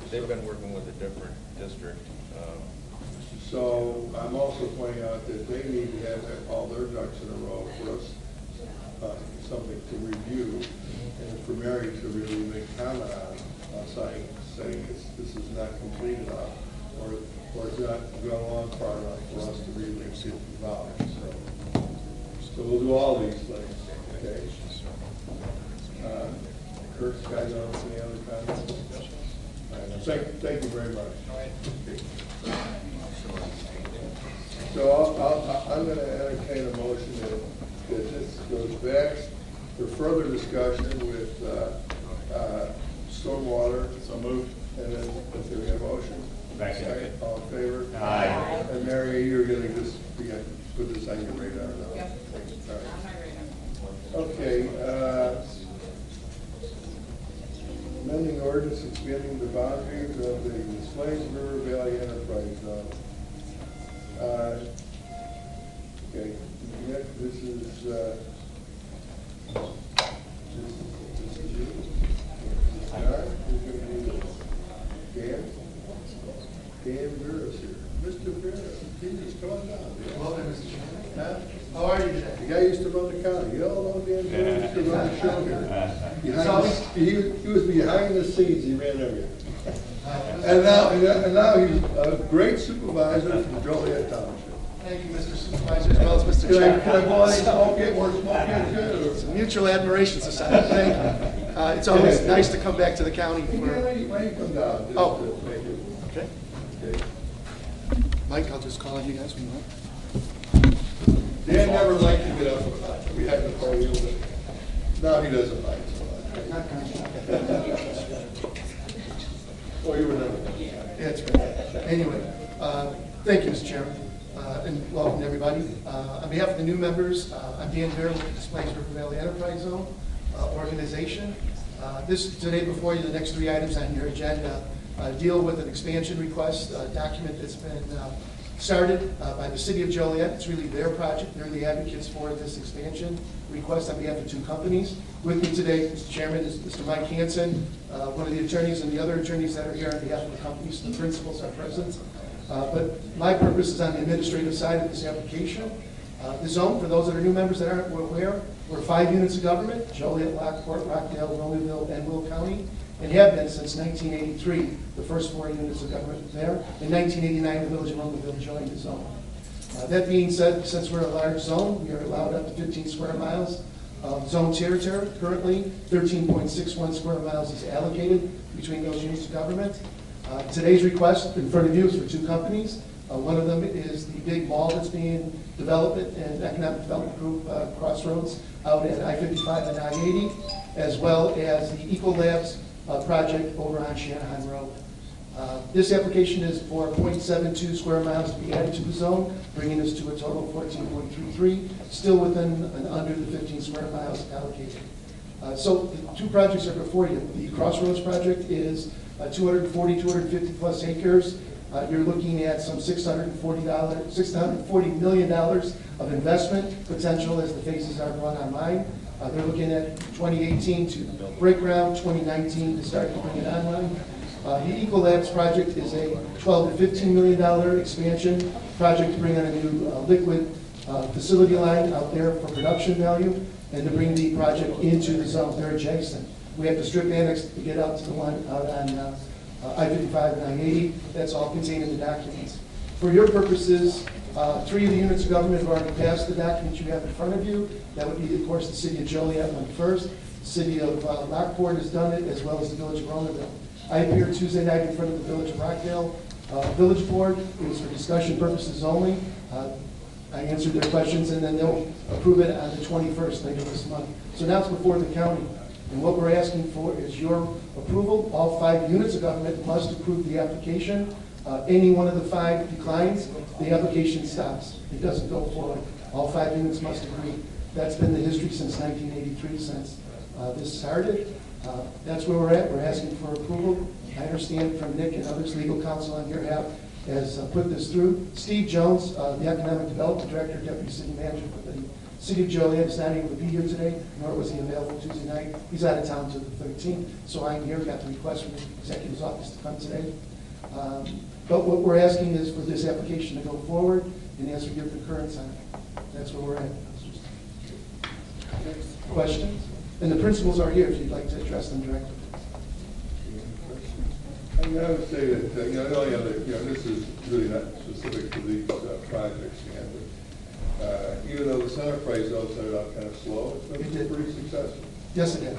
they've been working with a different district. So I'm also pointing out that they need to have all their ducks in a row for us, something to review, and for Mary to really make comment on saying this is not complete enough, or it's not gone along far enough for us to really get involved. So we'll do all these things. Okay. Kurt, Scott, any other comments? Thank you very much. So I'm going to entertain a motion that this goes back for further discussion with stormwater. So moved. And then if we have a motion. Second. All in favor? Aye. And Mary, you're going to just put this on your radar now. Yep. All right. Okay. Amending ordinance expanding the boundaries of the Displays River Valley Enterprise Zone. Okay, next, this is you. All right, who's going to do this? Dan Veras here. Mr. Veras, Jesus, come on down. Welcome, Mr. Chairman. Huh? How are you today? The guy used to run the county. You all know Dan Veras used to run the show here. He was behind the scenes. He ran everything. And now he's a great supervisor from Joliet Township. Thank you, Mr. Supervisor, as well as Mr. Chairman. Can I go on and smoke it? We're smoking good. It's a mutual admiration society. Thank you. It's always nice to come back to the county. Why don't you come down? Okay. Mike, I'll just call on you guys when you want. Dan never liked to get up behind the podium, but now he doesn't like so much. Oh, you were never. That's right. Anyway, thank you, Mr. Chairman, and welcome to everybody. On behalf of the new members, I'm Dan Bear with the Displays River Valley Enterprise Zone organization. This today before you, the next three items on your agenda deal with an expansion request, a document that's been started by the city of Joliet. It's really their project. They're the advocates for this expansion request on behalf of two companies. With me today, Mr. Chairman, is Mr. Mike Hansen, one of the attorneys, and the other attorneys that are here on behalf of the companies. The principals are present. But my purpose is on the administrative side of this application. The zone, for those that are new members that aren't aware, we're 5 units of government: Joliet, Lockport, Rockdale, Romaville, and Will County. and have been since 1983. The first 4 units of government were there. In 1989, the village of Romeoville joined the zone. That being said, since we're a large zone, we are allowed up to 15 square miles of zone territory. Currently, 13.61 square miles is allocated between those units of government. Today's request in front of you is for 2 companies. One of them is the big mall that's being developed in Economic Development Group Crossroads out at I-55 and I-80, as well as the Ecolabs project over on Shanahan Road. This application is for 0.72 square miles to be added to the zone, bringing us to a total of 14.33, still within and under the 15 square miles allocated. So the 2 projects are before you. The Crossroads project is 250 plus acres. You're looking at some $640 million of investment potential as the phases are brought online. They're looking at 2018 to break ground, 2019 to start to bring it online. The Ecolabs project is a $12 to $15 million expansion project to bring on a new liquid facility line out there for production value and to bring the project into the zone. They're adjacent. We have the strip annex to get out to the one out on I-55 and I-80. That's all contained in the documents. For your purposes, 3 of the units of government have already passed the documents you have in front of you. That would be, of course, the city of Joliet went first. The city of Lockport has done it, as well as the village of Romeoville. I appeared Tuesday night in front of the village of Rockdale Village Board. It was for discussion purposes only. I answered their questions, and then they'll approve it on the 21st, later this month. So now it's before the county. And what we're asking for is your approval. All 5 units of government must approve the application. Any one of the 5 declines, the application stops. It doesn't go forward. All 5 units must agree. That's been the history since 1983, since this started. That's where we're at. We're asking for approval. I understand from Nick and others, legal counsel on your behalf has put this through. Steve Jones, the Economic Development Director, Deputy City Manager for the City of Joliet, is not able to be here today, nor was he available Tuesday night. He's out of town till the 13th, so I'm here. Got the request from the Executive's Office to come today. But what we're asking is for this application to go forward and ask for your concurrence on it. That's where we're at. Questions? And the principals are here if you'd like to address them directly. I would say that, the only other, this is really not specific to these projects, but even though the center price zone started out kind of slow, it's been pretty successful. Yes, it has.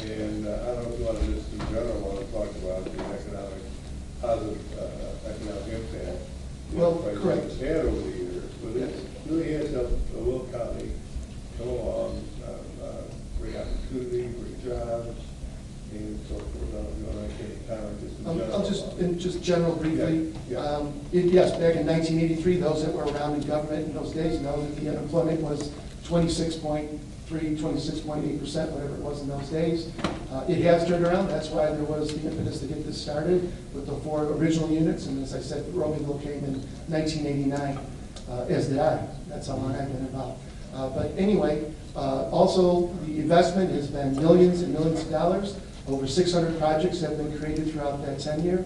And I don't know if you want to just in general want to talk about the positive economic impact. Well, correct. It's had over the years, but it really has helped Will County come along, bring opportunity, bring jobs, and so forth. I don't know if you want to make any comment just in general. I'll just, in just general briefly. Yeah. Yes, back in 1983, those that were around in government in those days know that the unemployment was 26.3, 26.8%, whatever it was in those days. It has turned around. That's why there was the impetus to get this started with the 4 original units. And as I said, Romeoville came in 1989, as did I. That's how long I've been involved. But anyway, also the investment has been millions and millions of dollars. Over 600 projects have been created throughout that tenure.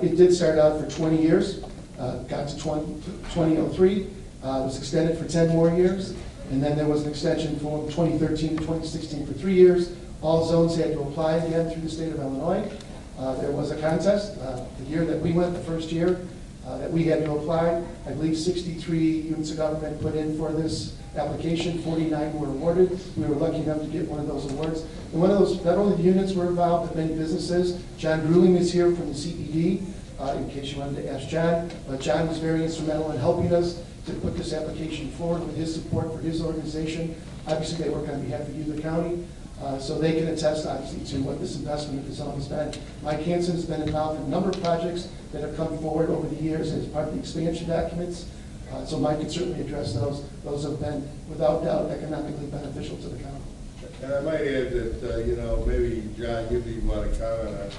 It did start out for 20 years, got to 2003, was extended for 10 more years, and then there was an extension from 2013 to 2016 for 3 years. All zones had to apply again through the state of Illinois. There was a contest. The year that we went, the first year that we had to apply, I believe 63 units of government put in for this application, 49 were awarded. We were lucky enough to get one of those awards. And one of those, not only the units were involved, but many businesses. John Grueling is here from the CED, in case you wanted to ask John. But John was very instrumental in helping us to put this application forward with his support for his organization. Obviously, they work on behalf of you, the county, so they can attest, obviously, to what this investment of the zone has been. Mike Hansen has been involved in a number of projects that have come forward over the years as part of the expansion documents. So Mike can certainly address those. Those have been, without doubt, economically beneficial to the county. And I might add that, maybe, John, you want to comment on this.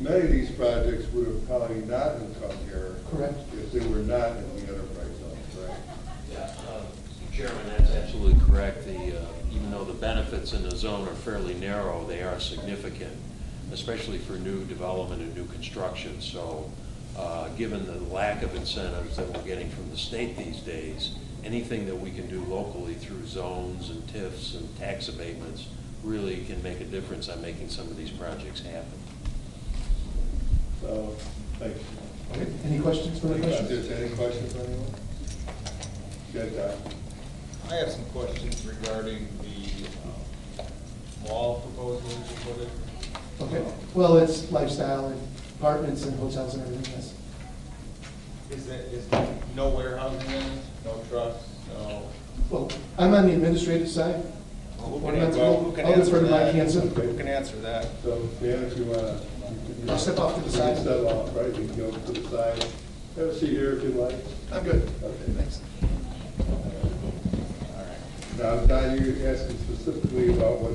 Many of these projects would have probably not have come here. Correct. If they were not in the enterprise zone, correct? Yeah, Chairman, that's absolutely correct. Even though the benefits in the zone are fairly narrow, they are significant, especially for new development and new construction. So given the lack of incentives that we're getting from the state these days, anything that we can do locally through zones and TIFs and tax abatements really can make a difference on making some of these projects happen. So, thanks. Okay, any questions, further questions? Any questions from anyone? Good, Don. I have some questions regarding the mall proposal you put in. Okay, well, it's lifestyle and apartments and hotels and everything, yes. Is there no warehousing in it, no trucks, no? Well, I'm on the administrative side. Who Or can not to well, go- who can I'll defer answer to Mike that? Hanson. Who can answer that? So, Dan, if you want to. I'll step off to the side. Step off, right, you can go to the side. Have a seat here if you'd like. I'm good. Okay. Thanks. Now, Don, you're asking specifically about what,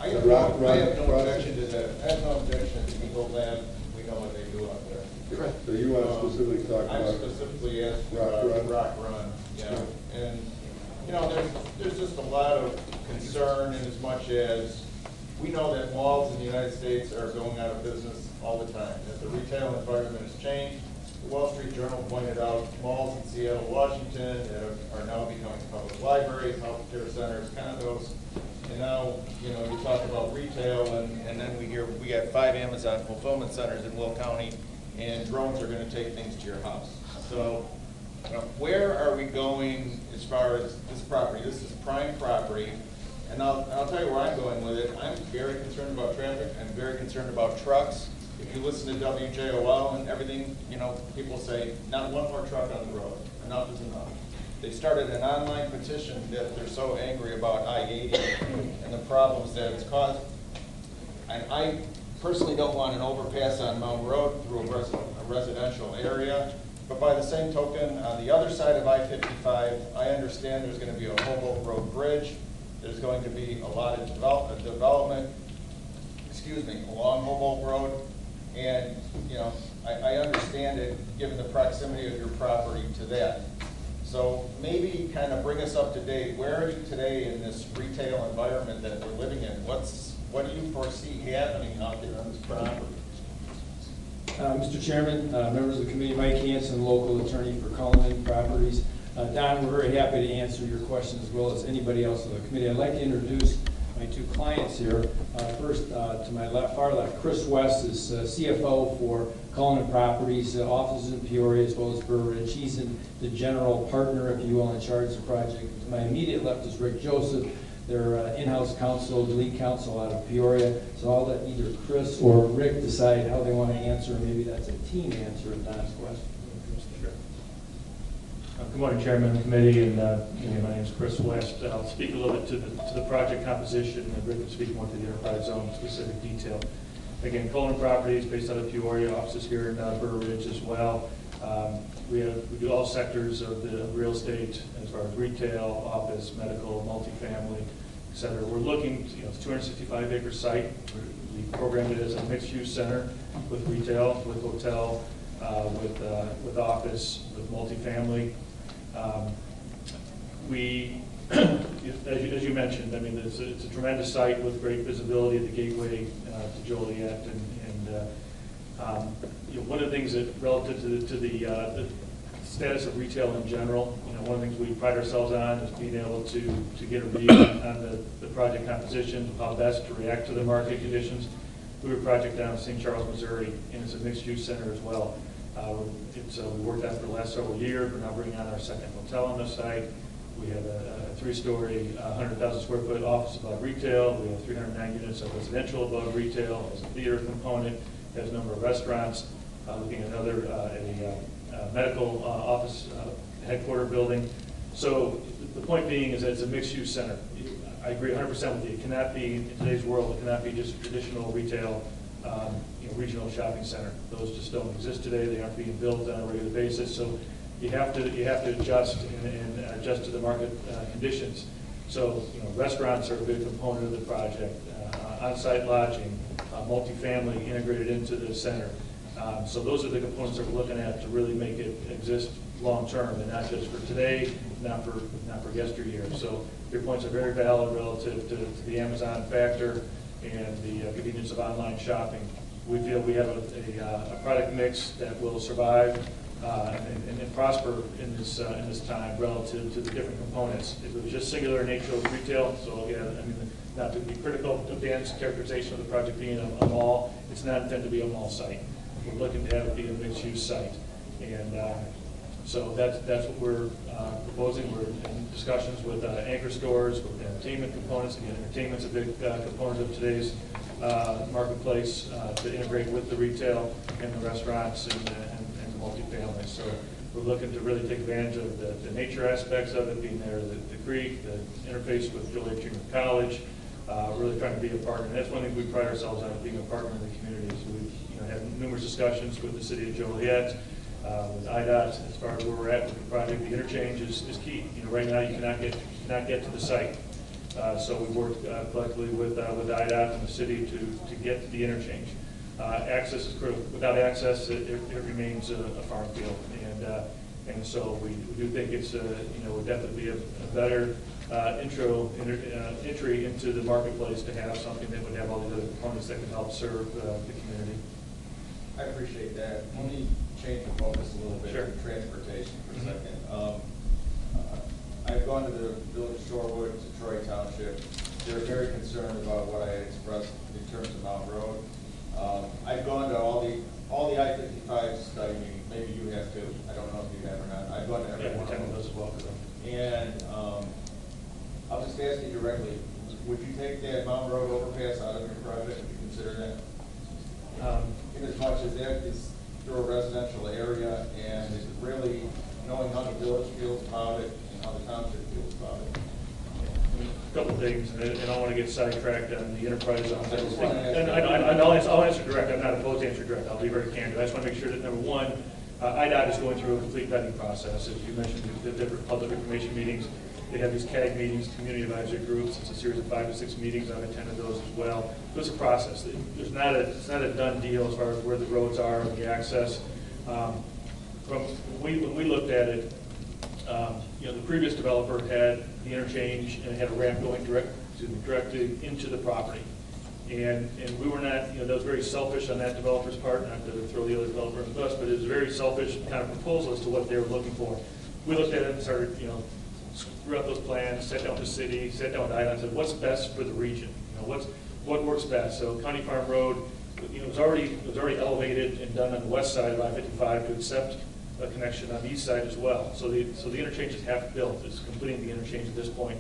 I the have rock no, I have no run objection to that. I have no objection to Eagle Lab. We know what they do out there. Correct. So you want to specifically talk I'm about specifically asking Rock about Run? Rock Run, yeah. And, you know, there's just a lot of concern in as much as we know that malls in the United States are going out of business all the time, that the retail environment has changed. The Wall Street Journal pointed out malls in Seattle, Washington that are now becoming public libraries, healthcare centers, condos. And now, you know, you talk about retail, and then we hear we got 5 Amazon fulfillment centers in Will County, and drones are going to take things to your house. So, where are we going as far as this property? This is prime property, and I'll tell you where I'm going with it. I'm very concerned about traffic. I'm very concerned about trucks. If you listen to WJOL and everything, you know, people say, not one more truck on the road. Enough is enough. They started an online petition that they're so angry about I-80 and the problems that it's caused. And I personally don't want an overpass on Mountain Road through a residential area. But by the same token, on the other side of I-55, I understand there's going to be a Hoboken Road Bridge. There's going to be a lot of development, along Hoboken Road. And, you know, I understand it, given the proximity of your property to that. So maybe kind of bring us up to date. Where are you today in this retail environment that we're living in? What do you foresee happening out there on this property? Mr. Chairman, members of the committee, Mike Hanson, local attorney for Cullinan Properties. Don, we're very happy to answer your questions as well as anybody else on the committee. I'd like to introduce my 2 clients here. First, to my far left, Chris West is CFO for Cullinan Properties, offices in Peoria as well as Burr Ridge. He's the general partner, if you will, in charge of the project. To my immediate left is Rick Joseph, their in-house counsel, the lead counsel out of Peoria. So I'll let either Chris or Rick decide how they want to answer. Maybe that's a team answer of Don's question. Good morning, Chairman of the committee, and my name is Chris West. I'll speak a little bit to the project composition, and Rick will speak more to the enterprise zone specific detail. Again, Cullinan Properties, based out of Peoria, offices here in Burr Ridge as well. We do all sectors of the real estate as far as retail, office, medical, multifamily, et cetera. We're looking, it's a 265-acre site. We programmed it as a mixed-use center with retail, with hotel, with office, with multifamily. As you mentioned, I mean, it's a tremendous site with great visibility at the gateway to Joliet, and one of the things that relative to the status of retail in general, one of the things we pride ourselves on is being able to get a read on the project composition, how best to react to the market conditions. We have a project down in St. Charles, Missouri, and it's a mixed-use center as well. We worked on it for the last several years. We're now bringing on our second hotel on the site. We have a 3-story, 100,000 square foot office above retail. We have 309 units of residential above retail. It has a theater component. It has a number of restaurants. Looking at another medical office headquarter building. So the point being is that it's a mixed-use center. I agree 100% with you. It cannot be, in today's world, it cannot be just a traditional retail regional shopping center. Those just don't exist today. They aren't being built on a regular basis. So you have to adjust and adjust to the market conditions. So restaurants are a big component of the project. On-site lodging, multifamily integrated into the center. So those are the components that we're looking at to really make it exist long term, and not just for today, not for yesteryear. So your points are very valid relative to the Amazon factor and the convenience of online shopping. We feel we have a product mix that will survive and prosper in this time relative to the different components. If it was just singular in nature of retail, so again, I mean, not to be critical of Dan's characterization of the project being a mall, it's not intended to be a mall site. We're looking to have it be a mixed-use site. And so that's what we're proposing. We're in discussions with anchor stores, with entertainment components. Again, entertainment's a big component of today's marketplace to integrate with the retail and the restaurants and the multifamily. So we're looking to really take advantage of the nature aspects of it, being there, the creek, the interface with Joliet Junior College, really trying to be a partner. And that's one thing we pride ourselves on, being a partner in the community. So we've had numerous discussions with the city of Joliet, with IDOT, as far as where we're at with the project. The interchange is key. Right now you cannot get to the site. So we've worked collectively with IDOT and the city to get to the interchange. Access is critical. Without access, it remains a farm field, and so we do think it's would definitely be a better entry into the marketplace to have something that would have all the other components that can help serve the community. I appreciate that. Let me change the focus a little bit Sure. to transportation for a second. I've gone to the village of Shorewood, to Troy Township. They're very concerned about what I expressed in terms of Mount Road. I've gone to all the I-55 study meetings. Maybe you have too. I don't know if you have or not. I've gone to every one of those as well. And I'll just ask you directly, would you take that Mount Road overpass out of your project? Would you consider that? In as much as that is through a residential area, and is it really knowing how the village feels about it and how the township feels about it? A couple of things, and I don't want to get sidetracked on the enterprise zone. I just want to ask And I'll answer direct. I'm not opposed to answer direct. I'll be very candid. I just want to make sure that, number one, IDOT is going through a complete vetting process. As you mentioned, the different public information meetings. They have these CAG meetings, community advisory groups. It's a series of 5 to 6 meetings. I've attended those as well. So it's a process. It's not a done deal as far as where the roads are and the access. When we looked at it, the previous developer had the interchange and had a ramp going directly into the property. And we were not, that was very selfish on that developer's part, not to throw the other developer in the bus, but it was a very selfish kind of proposal as to what they were looking for. We looked at it and started, screw up those plans, sat down with the city, sat down with IDOT and said, what's best for the region? What works best? So County Farm Road, it was already elevated and done on the west side of I-55 to accept a connection on the east side as well. So the interchange is half built. It's completing the interchange at this point.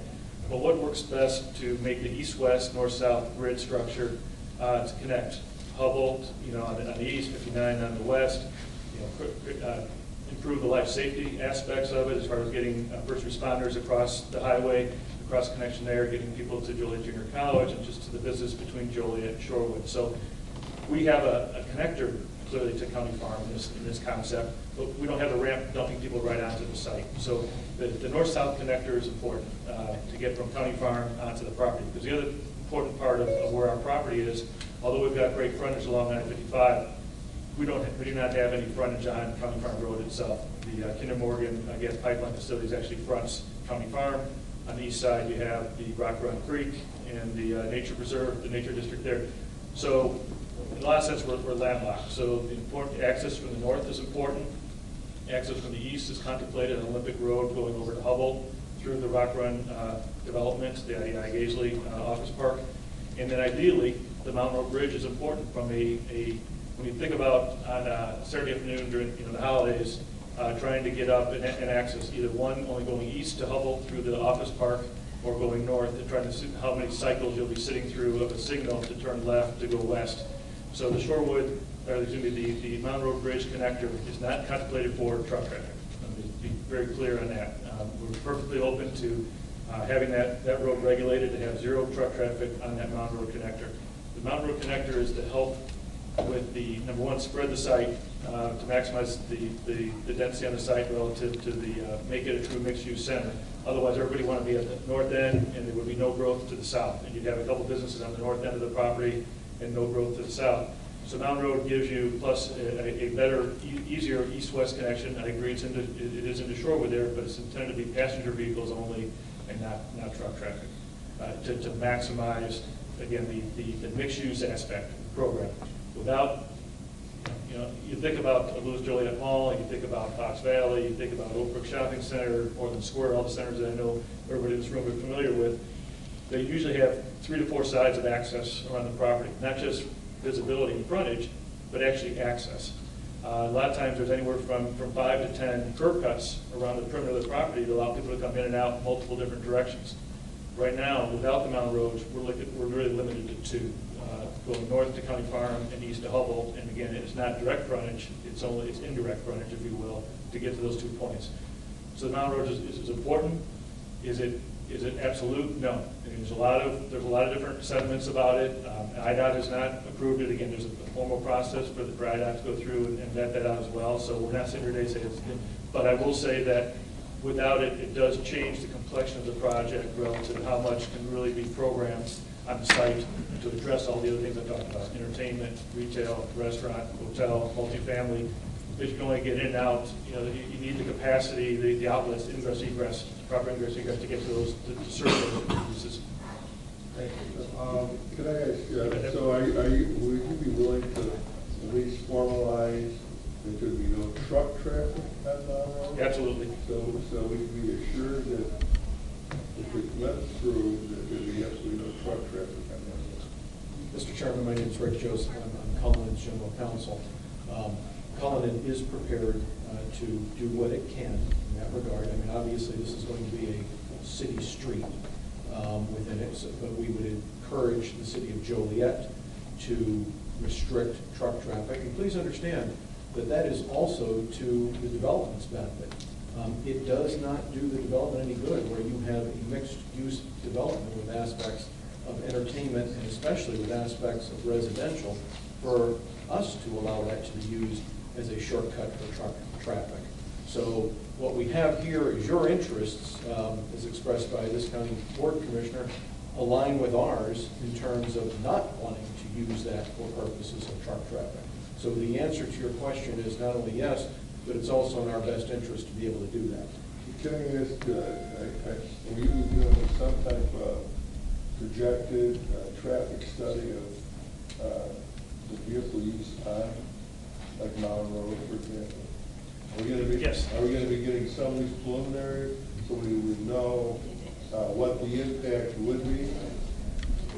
But what works best to make the east-west, north-south grid structure to connect Hubble, on the east, 59 on the west, improve the life safety aspects of it as far as getting first responders across the highway, cross connection there, getting people to Joliet Junior College, and just to the business between Joliet and Shorewood. So we have a connector clearly to County Farm in this concept, but we don't have a ramp dumping people right onto the site. So the north-south connector is important to get from County Farm onto the property, because the other important part of where our property is, although we've got great frontage along I-55, we do not have any frontage on County Farm Road itself. The Kinder Morgan gas pipeline facilities actually fronts County Farm. On the east side, you have the Rock Run Creek and the nature preserve, the nature district there. So in a lot of sense, we're landlocked. So the important access from the north is important. Access from the east is contemplated on Olympic Road going over to Hubble through the Rock Run development, the IEI Gaisley Office Park. And then ideally, the Mountain Road Bridge is important from when you think about on Saturday afternoon during the holidays, trying to get up and access either one only going east to Hubble through the office park, or going north and trying to see how many cycles you'll be sitting through of a signal to turn left to go west. So the Shorewood, or excuse me, the Mountain Road Bridge connector is not contemplated for truck traffic. Let me be very clear on that. We're perfectly open to having that road regulated to have zero truck traffic on that Mountain Road connector. The Mountain Road connector is to help with the, number one, spread the site to maximize the density on the site relative to make it a true mixed-use center. Otherwise, everybody want to be at the north end, and there would be no growth to the south. And you'd have a couple businesses on the north end of the property and no growth to the south. So Mountain Road gives you, plus a better, easier east-west connection. I agree it is into Shorewood there, but it's intended to be passenger vehicles only and not truck traffic to maximize, again, the mixed-use aspect of the program. Without you think about Louis Joliet Mall, you think about Fox Valley, you think about Oak Brook Shopping Center, Northern Square, all the centers that I know everybody in this room is familiar with. They usually have 3 to 4 sides of access around the property, not just visibility and frontage, but actually access. A lot of times there's anywhere from 5 to 10 curb cuts around the perimeter of the property to allow people to come in and out multiple different directions. Right now, without the mountain roads, we're really limited to 2. Going north to County Farm and east to Hubble, and again, it's not direct frontage, it's indirect frontage, if you will, to get to those 2 points. So the mountain road is important. Is it absolute? No. I mean, there's a lot of different sentiments about it. IDOT has not approved it. Again, there's a formal process for IDOT to go through and vet that out as well. So we're not sitting here today saying it's, but I will say that without it, it does change the complexion of the project relative to how much can really be programmed on the site to address all the other things I talked about: entertainment, retail, restaurant, hotel, multifamily. But you can only get in and out. You need the capacity, the outlets, ingress, egress, proper ingress, egress to get to those, to serve those uses. Thank you. Could I ask you, so would you be willing to at least formalize there could be no truck traffic on the road? Absolutely. So we can be assured that if it went through, that there'd be absolutely no truck traffic on that road? Mr. Chairman, my name is Rick Joseph. I'm Cullinan's General Counsel. Cullinan is prepared to do what it can in that regard. I mean, obviously, this is going to be a city street within it, but we would encourage the city of Joliet to restrict truck traffic. And please understand that that is also to the development's benefit. It does not do the development any good where you have a mixed-use development with aspects of entertainment and especially with aspects of residential for us to allow that to be used as a shortcut for truck traffic. So what we have here is your interests, as expressed by this county board commissioner, align with ours in terms of not wanting to use that for purposes of truck traffic. So the answer to your question is not only yes, but it's also in our best interest to be able to do that. Can I ask, were you doing some type of projected traffic study of the vehicle use on, like Mountain Road, for example? Are we going to be, yes. Are we going to be getting some of these preliminary so we would know what the impact would be?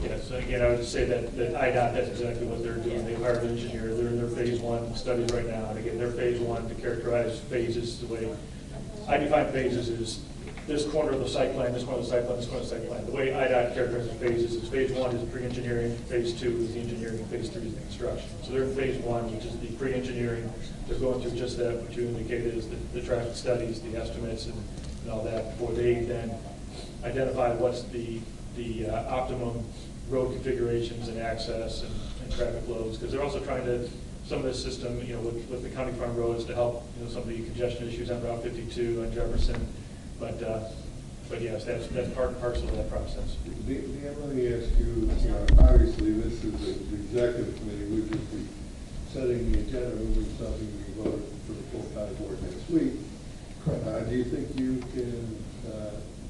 Yes, again, I would just say that IDOT, that's exactly what they're doing. They hired an engineer. They're in their phase 1 studies right now. And again, their phase 1 to characterize phases, the way I define phases is this corner of the site plan, this corner of the site plan, this corner of the site plan. The way IDOT characterizes phases is phase 1 is pre-engineering, phase 2 is the engineering, phase 3 is the construction. So they're in phase 1, which is the pre-engineering. They're going through just that, what you indicated is the traffic studies, the estimates, and all that, before they then identify what's the optimum road configurations and access and traffic flows. Because they're also trying to, some of this system, with the county farm roads to help, some of the congestion issues on Route 52 on Jefferson. But yes, that's part and parcel of that process. Dan, let me ask you, obviously this is the executive committee, we'd just be setting the agenda, moving something to be voted for the full county board next week. Do you think you can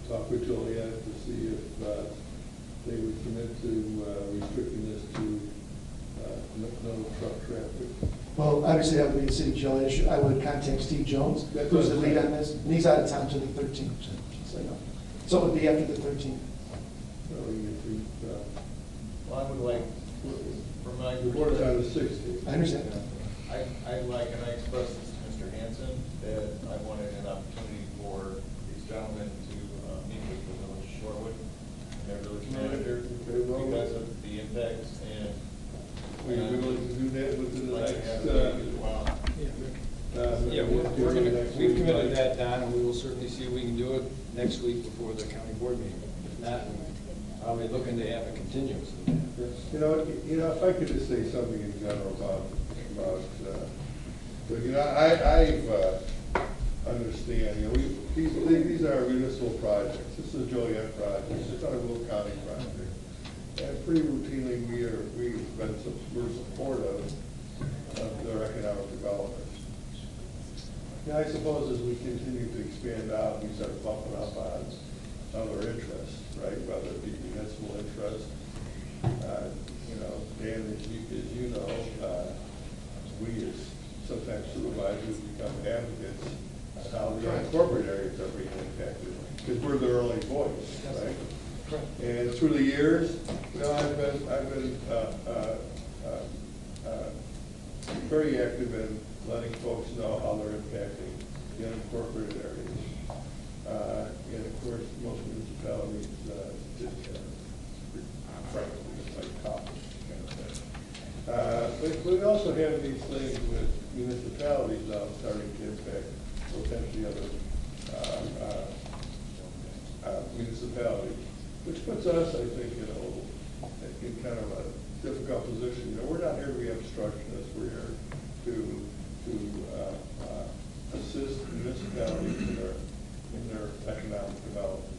talk with Joliet to see if they would commit to restricting this to no truck traffic? Well, obviously that would be a city Joliet. I would contact Steve Jones, who's the lead on this, and he's out of town until the 13th. So it would be after the 13th. Well, I would like, for my... The board's on the 16th. I understand. I'd like, and I expressed this to Mr. Hanson, that I wanted an opportunity for these gentlemen to meet with the village of Shorewood and their village manager because of the impacts and... Are you willing to do that within the next... We've committed that, Don, and we will certainly see if we can do it next week before the county board meeting. If not, I'll be looking to have a continuance. If I could just say something in general about I understand, these are municipal projects. This is a Joliet project. It's not a Will County project. And pretty routinely, we're supportive of their economic development. I suppose as we continue to expand out, we start bumping up on other interests, right? Whether it be municipal interest, Dan, as you know, we as sometimes supervisors become advocates on how the unincorporated areas are being impacted, because we're their only voice, right? And through the years, you know, I've been very active in letting folks know how they're impacting the unincorporated areas. And of course, most municipalities just frankly, it's like copper kind of thing. But we also have these things with municipalities now starting to impact potentially other municipalities, which puts us, I think, in kind of a difficult position. You know, we're not here to be obstructionists. We're here to assist municipalities in their economic development.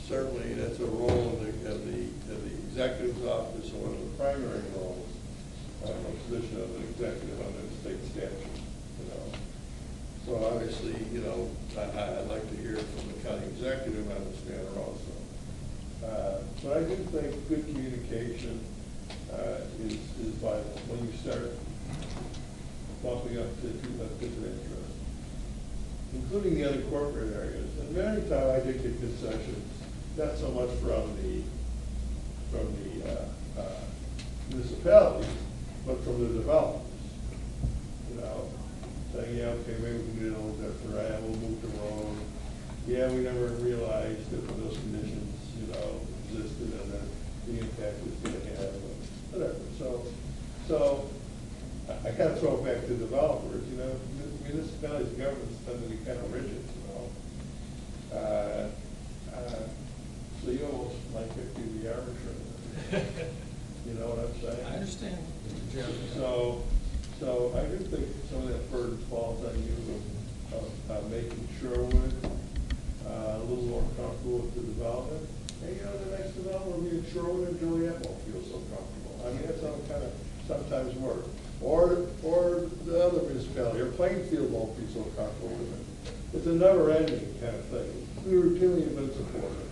Certainly, that's a role of the executive's office, or one of the primary roles, a position of an executive under the state statute. You know, so obviously, you know, I'd like to hear from the county executive on this matter also. But I do think good communication is vital when you start bumping up to different interests, including the other corporate areas. And many times I did get concessions, not so much from the municipalities, but from the developers. You know, saying, yeah, okay, maybe we can do it a little different, right? We'll move the road. Yeah, we never realized that when those conditions, you know, existed and that the impact was going to have, whatever. So I kind of throw it back to developers. You know, municipalities and governments tend to be kind of rigid. You know, so you almost might get to the arbitrator. You know what I'm saying? I understand. So I do think some of that burden falls on you of making Sherwood a little more comfortable with the development. And you know, the next development will be in Sherwood and Joliet won't feel so comfortable. I mean, that's how it kind of sometimes works. Or the other municipality, or Plainfield won't be so comfortable with it. It's a never-ending kind of thing. We routinely have been supportive.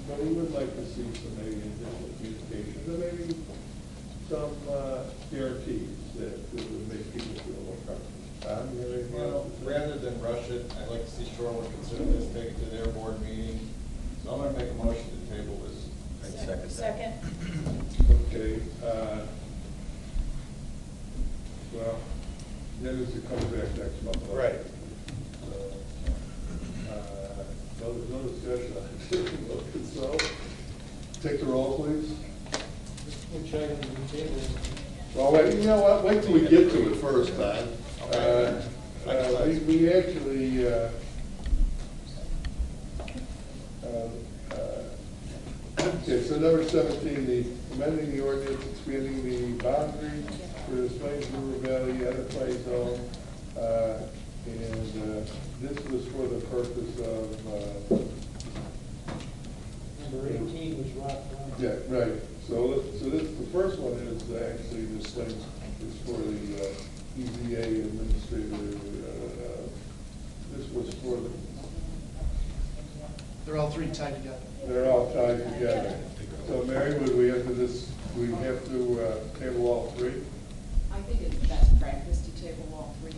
But we would like to see some maybe additional communications, and maybe some guarantees that would make people feel more comfortable. Well, rather than rush it, I'd like to see Shorewood consider this, take it to their board meeting. So I'm going to make a motion to table this. Second. Okay. Well, then it's to come back next month. Right. No, there's no discussion. So, take the roll, please. Which item do we table? Well, wait, you know what? Wait till we get to it first, Don. We actually, okay, so number 17, the amending the ordinance, expanding the boundary for the Plains River Valley Enterprise Zone. And this was for the purpose of Number 18 was Rock Run. yeah, right. So the first one is actually this thing is for the EZA administrator. This was for the. They're all three tied together. They're all tied together. So Mary, would we have to table all three? I think it's best practice to table all three.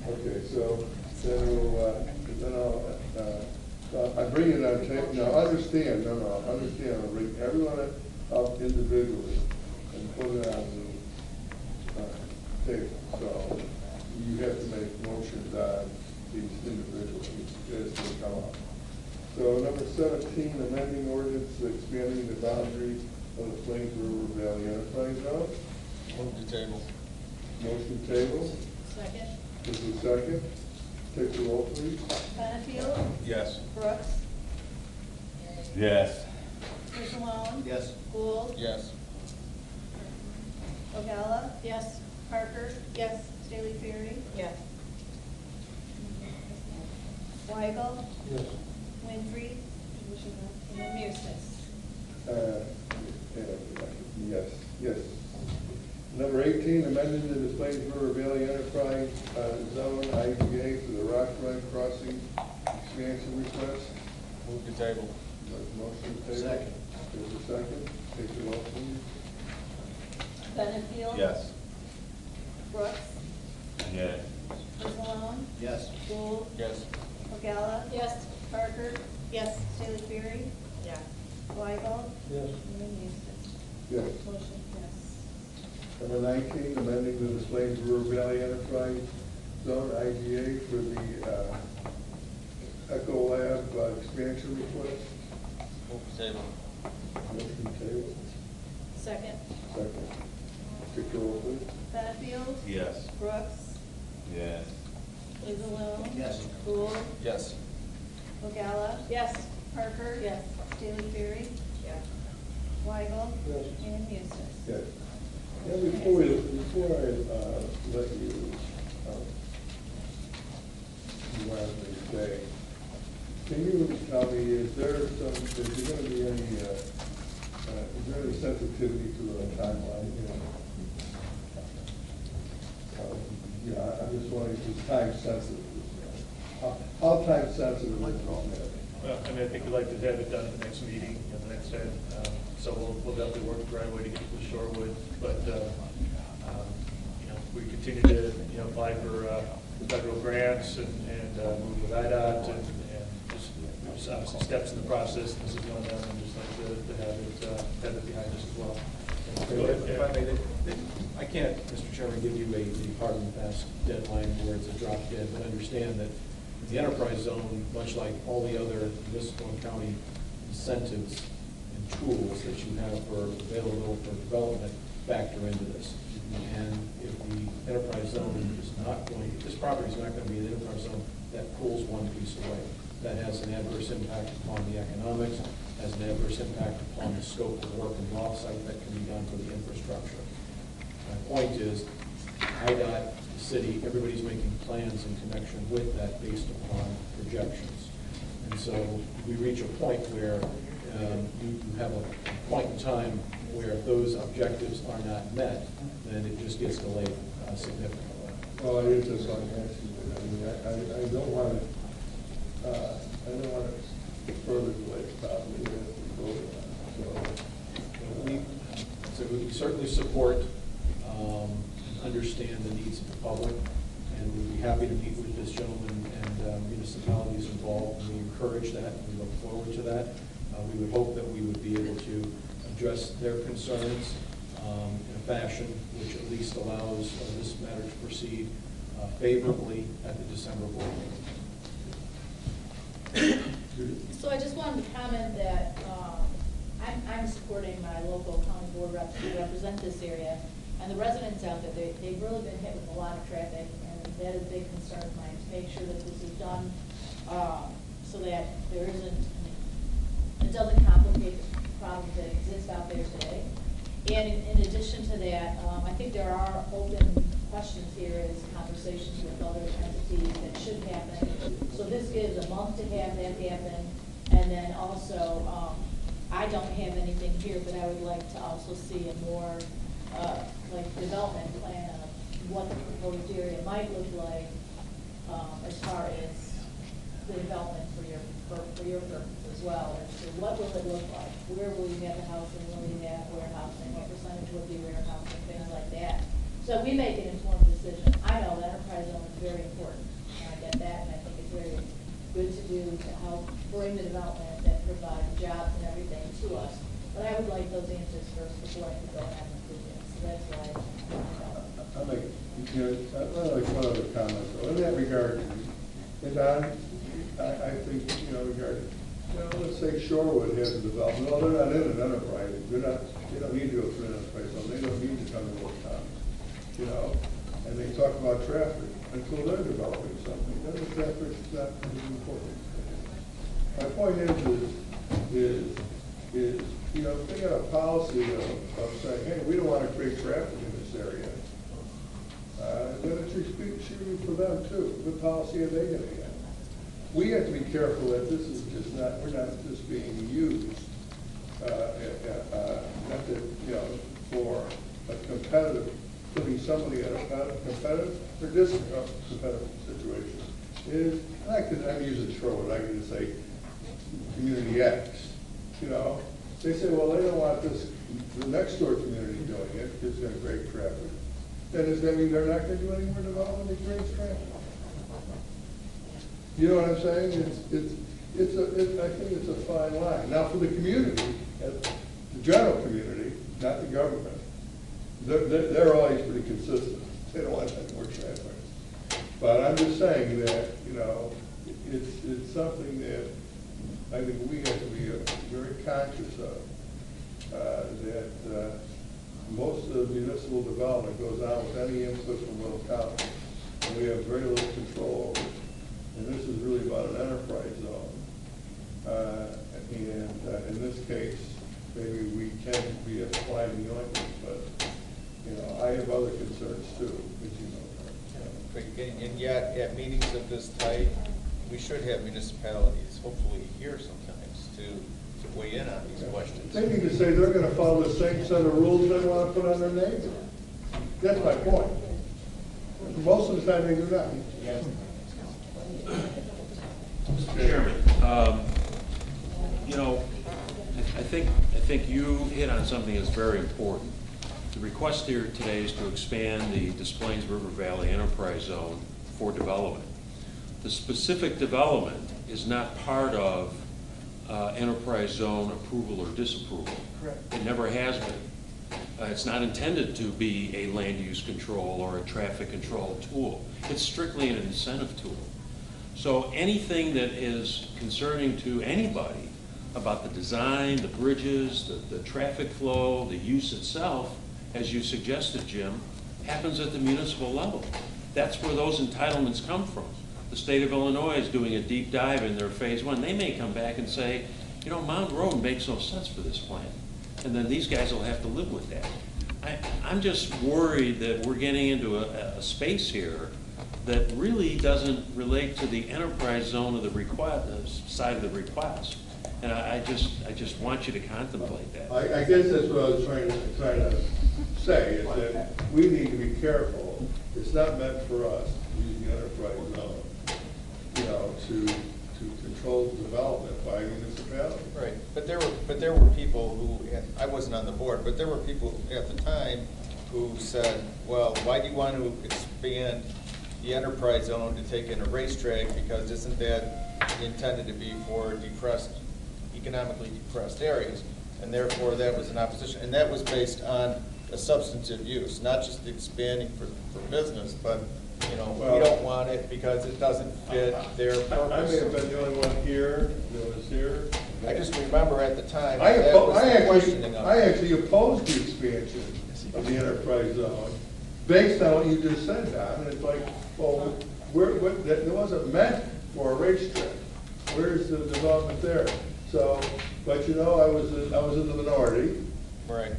Okay, so then I bring it on tape. Now understand, understand. I'll bring everyone up individually and put it on the tape. So you have to make motions on these individually as they come up. So number 17, amending ordinance expanding the boundary of the Plains River Valley Enterprise Zone. Move to table. Motion table. Second. This is second. Take the roll, please. Benefield. Yes. Brooks. Yes. Malone. Yes. Gould. Yes. Ogalla. Yes. Parker. Yes. Staley Ferry. Yes. Weigel. Yes. Winfrey. And Mustis. Yes. Number 18, amended the Plains River Valley Enterprise Zone, IGA, for the Rock Run Crossing expansion request. Move to table. Motion table. Second. There's a second. Take the roll, please. Benefield. Yes. Brooks. Yes. Issalone. Yes. Gould. Yes. Ogalla. Yes. Parker. Yes. Staley Berry. Yes. Weigel. Yes. And Eustace. Yes. Motion passed. Number 19, amending the Des Plaines River Valley Enterprise Zone IGA for the Echo Lab expansion request. Table. Motion table. Second. Second. Take roll, please. Benefield. Yes. Brooks. Yes. Issalone. Yes. Gould. Yes. Ogalla. Yes. Parker. Yes. Staley Berry. Yes. Weigel. Yes. And Eustace. Yes. Yeah, before I let you say, can you tell me, is there going to be any, is there any sensitivity to a timeline? Yeah, I'm just wondering if it's time sensitive. How time sensitive is it on that? Well, I mean, I think we'd like to have it done at the next meeting, the next day. So we'll definitely work the right way to get to Shorewood. But, we continue to, apply for federal grants and move with IDOT and just obviously steps in the process. This is one of them, and just like to have it behind us as well. If I may, I can't, Mr. Chairman, give you a hard and fast deadline where it's a drop dead, but understand that the enterprise zone, much like all the other municipal and county incentives and tools that you have for available for development, factor into this. And if the enterprise zone is not going, if this property is not going to be an enterprise zone, that pulls one piece away. That has an adverse impact upon the economics, has an adverse impact upon the scope of work and offsite that can be done for the infrastructure. My point is, IDOT, the city, everybody's making plans in connection with that based upon projections. And so we reach a point where you have a point in time where if those objectives are not met, then it just gets delayed significantly. Well, I did just want to ask you, I don't want to further delay the property if we vote on it. So we certainly support and understand the needs of the public, and we'd be happy to meet with this gentleman and municipalities involved, and we encourage that, and we look forward to that. We would hope that we would be able to address their concerns in a fashion which at least allows this matter to proceed favorably at the December board meeting. So I just wanted to comment that I'm supporting my local county board reps who represent this area, and the residents out there, they've really been hit with a lot of traffic, and that is a big concern of mine, to make sure that this is done so that there isn't, it doesn't complicate the problems that exist out there today. And in addition to that, I think there are open questions here as conversations with other entities that should happen. So this gives a month to have that happen. And then also, I don't have anything here, but I would like to also see a more like development plan of what the proposed area might look like as far as the development for your purpose as well. As to what will it look like? Where will you have the housing? Will you have warehousing? What percentage will be warehousing? Things like that. So we make an informed decision. I know the enterprise zone is very important. And I get that, and I think it's very good to do to help bring the development that provides jobs and everything to us. But I would like those answers first before I can go ahead and do this. So that's why I'd like, I'd like one other comment. In that regard, and I think, regarding, let's say Shorewood has a development. No, they're not in an enterprise. They don't need to go through an enterprise zone. They don't need to come to Will County, and they talk about traffic until they're developing something. Then the traffic is not as important. My point is, if they got a policy of saying, hey, we don't want to create traffic in this area, then it's shooting for them too. What policy are they going to get? We have to be careful that this is just not, we're not just being used, not to, for a competitive, putting somebody at a competitive or competitive situation. Is, I'm using Shorewood, I can just say community X, they say, well, they don't want this the next door community doing it, it's gonna create traffic. Then does that mean they're not gonna do any more development that creates traffic? You know what I'm saying? I think it's a fine line. Now, for the community, the general community, not the government, they're always pretty consistent. They don't want any more traffic. But I'm just saying that, you know, it's something that I think we have to be very conscious of, that most of the municipal development goes on with any input from Will County. And we have very little control over it. And this is really about an enterprise zone. And in this case, maybe we can be a sliding ointment, but, you know, I have other concerns too, as you know. And yet, at meetings of this type, we should have municipalities hopefully here sometimes to weigh in on these questions. They need to say they're gonna follow the same set of rules they wanna put on their neighbor. That's my point. Most of the time they do not. Mr. Chairman, you know, I think you hit on something that's very important. The request here today is to expand the Des Plaines River Valley Enterprise Zone for development. The specific development is not part of enterprise zone approval or disapproval. Correct. It never has been. It's not intended to be a land use control or a traffic control tool. It's strictly an incentive tool. So anything that is concerning to anybody about the design, the bridges, the traffic flow, the use itself, as you suggested, Jim, happens at the municipal level. That's where those entitlements come from. The state of Illinois is doing a deep dive in their phase one. They may come back and say, you know, Mound Road makes no sense for this plan. And then these guys will have to live with that. I'm just worried that we're getting into a space here that really doesn't relate to the enterprise zone of the request, side of the request. And I just want you to contemplate that. I guess that's what I was trying to say, is that we need to be careful. It's not meant for us to use the enterprise zone, you know, to control the development by municipality. Right, but there were people who, and I wasn't on the board, but there were people at the time who said, well, why do you want to expand the enterprise zone to take in a racetrack, because isn't that intended to be for economically depressed areas? And therefore that was an opposition, and that was based on a substantive use, not just expanding for business, but, you know, we don't want it because it doesn't fit their purpose. I may have been the only one here that was here. I just remember at the time I questioning actually opposed the expansion of the enterprise zone based on what you just said, Don. And it's like, well, that wasn't meant for a racetrack. Where's the development there? So, but you know, I was in the minority. Right.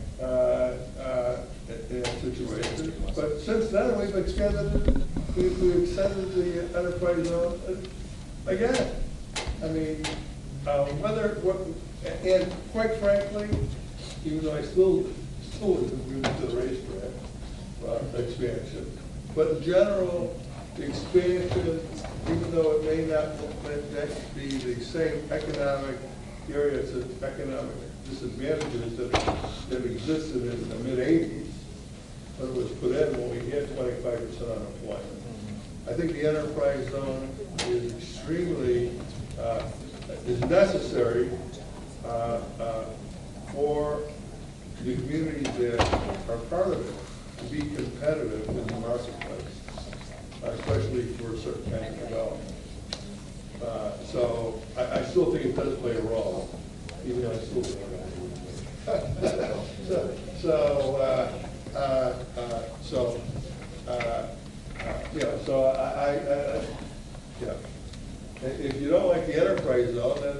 In that situation. But since then, we've extended the enterprise zone again. I mean, and quite frankly, even though I still would agree with the racetrack expansion, but in general, the expansion, even though it may not be the same economic area, it's an economic disadvantages that existed in the mid-'80s when it was put in when we had 25% unemployment. I think the enterprise zone is extremely, is necessary for the communities that are part of it to be competitive in the marketplace, especially for certain kinds of development. So I still think it does play a role, even though I still think if you don't like the enterprise zone, then,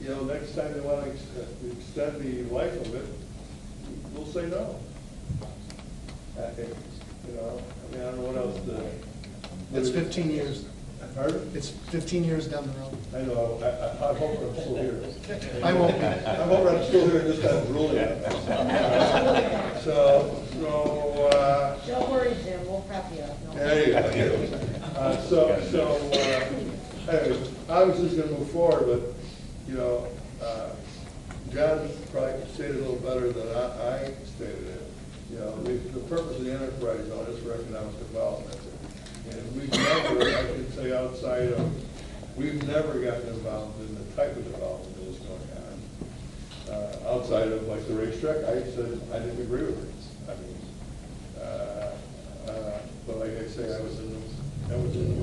you know, next time they want to extend the life of it, we'll say no. I think, you know, I mean, I don't know what else to. It's 15 years. Pardon? It's 15 years down the road. I know. I hope I'm still here. I won't be. I hope I'm still here and just have ruling. Don't worry, Jim, we'll prep you. No. There you go. Anyway, I was just going to move forward, but, you know, John probably stated a little better than I stated it. You know, the purpose of the enterprise zone is for economic development. And we've never, I can say outside of, we've never gotten involved in the type of development that is going on. Outside of like the racetrack, I said I didn't agree with it. I mean, but like I say, I was in the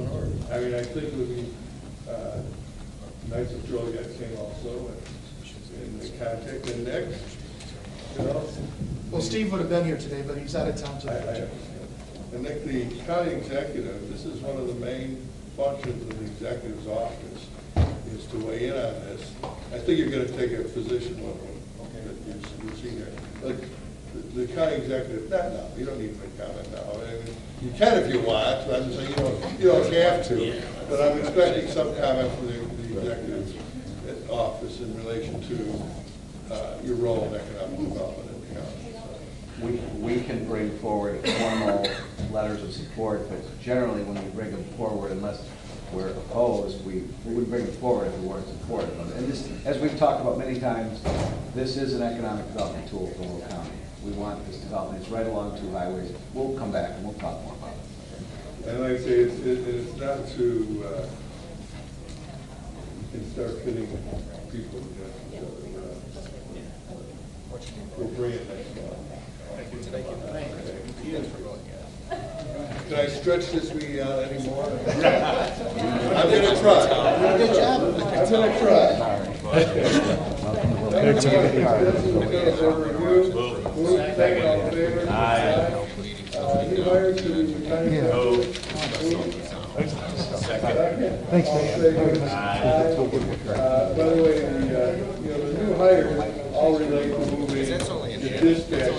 minority. I mean, I think it would be nice if Joliet came also and the contact and Nick, you know. Well, Steve would have been here today, but he's out of town today. And Nick, the county executive, this is one of the main functions of the executive's office, is to weigh in on this. I think you're going to take a position that you've seen here. But the county executive, not now, you don't need to make comment now. I mean, you can if you want, but I'm saying you don't have to. But I'm expecting some comment from the executive's office in relation to your role in economic development in the county. We can bring forward formal letters of support, but generally when we bring them forward, unless we're opposed, we would bring them forward if we weren't supportive of it. And this, as we've talked about many times, this is an economic development tool for Will County. We want this development. It's right along two highways. We'll come back and we'll talk more about it. And like I say, it's not to you can start pitting people against each other. We'll bring it next month. Thank you. Can I stretch this meeting out anymore? I'm going to try. Good job. I'm going to try. New hires to the county executive. Thanks, Dave. By the way, the new hires all relate to moving the dispatch.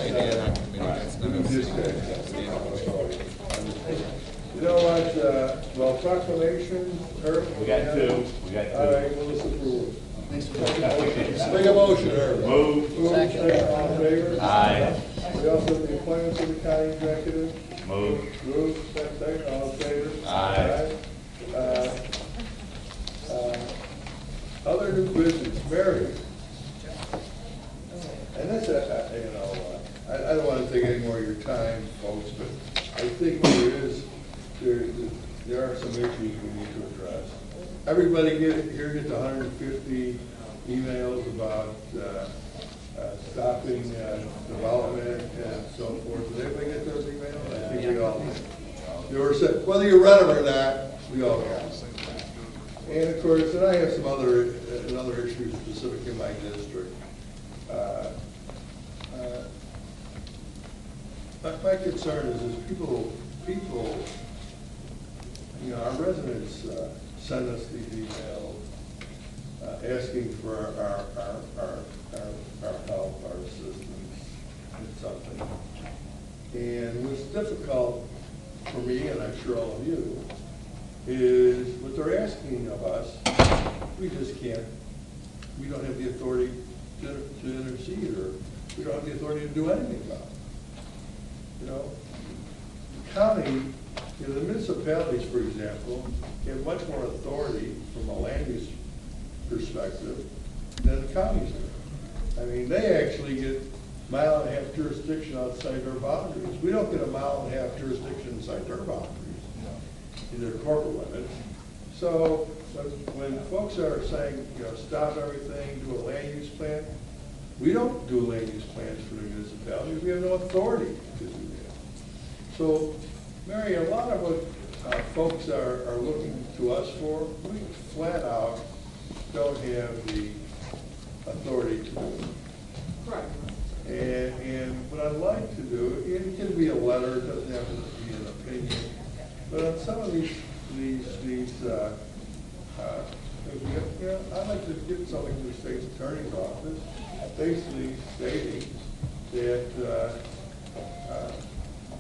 You know what, well, proclamation, Herb? We got two. All right, well, let's approve. Make a motion, Herb. Move. Second, all in favor? Aye. We also have the appointments of the county executive. Move. Move, second, all in favor? Aye. Other new business, Mary. And that's, I don't want to take any more of your time, folks, but I think there are some issues we need to address. Everybody here gets 150 emails about stopping development and so forth. Did everybody get those emails? I think we all did. They were said, whether you read them or not, we all got them. And of course, and I have some other issues specific in my district. My concern is people, our residents send us these emails asking for our help, our assistance in something. And what's difficult for me, and I'm sure all of you, is what they're asking of us, we just can't, we don't have the authority to intercede, or we don't have the authority to do anything about it. The county, the municipalities, for example, have much more authority from a land use perspective than the counties do. I mean, they actually get mile-and-a-half jurisdiction outside their boundaries. We don't get a mile-and-a-half jurisdiction inside their boundaries, in their corporate limits. So when folks are saying, stop everything, do a land use plan, we don't do land use plans for the municipalities. We have no authority to do that. So, Mary, a lot of what folks are looking to us for, we flat out don't have the authority to do. Correct. And what I'd like to do, it can be a letter, it doesn't have to be an opinion, but on some of these I'd like to get something to the state's attorney's office, basically stating that the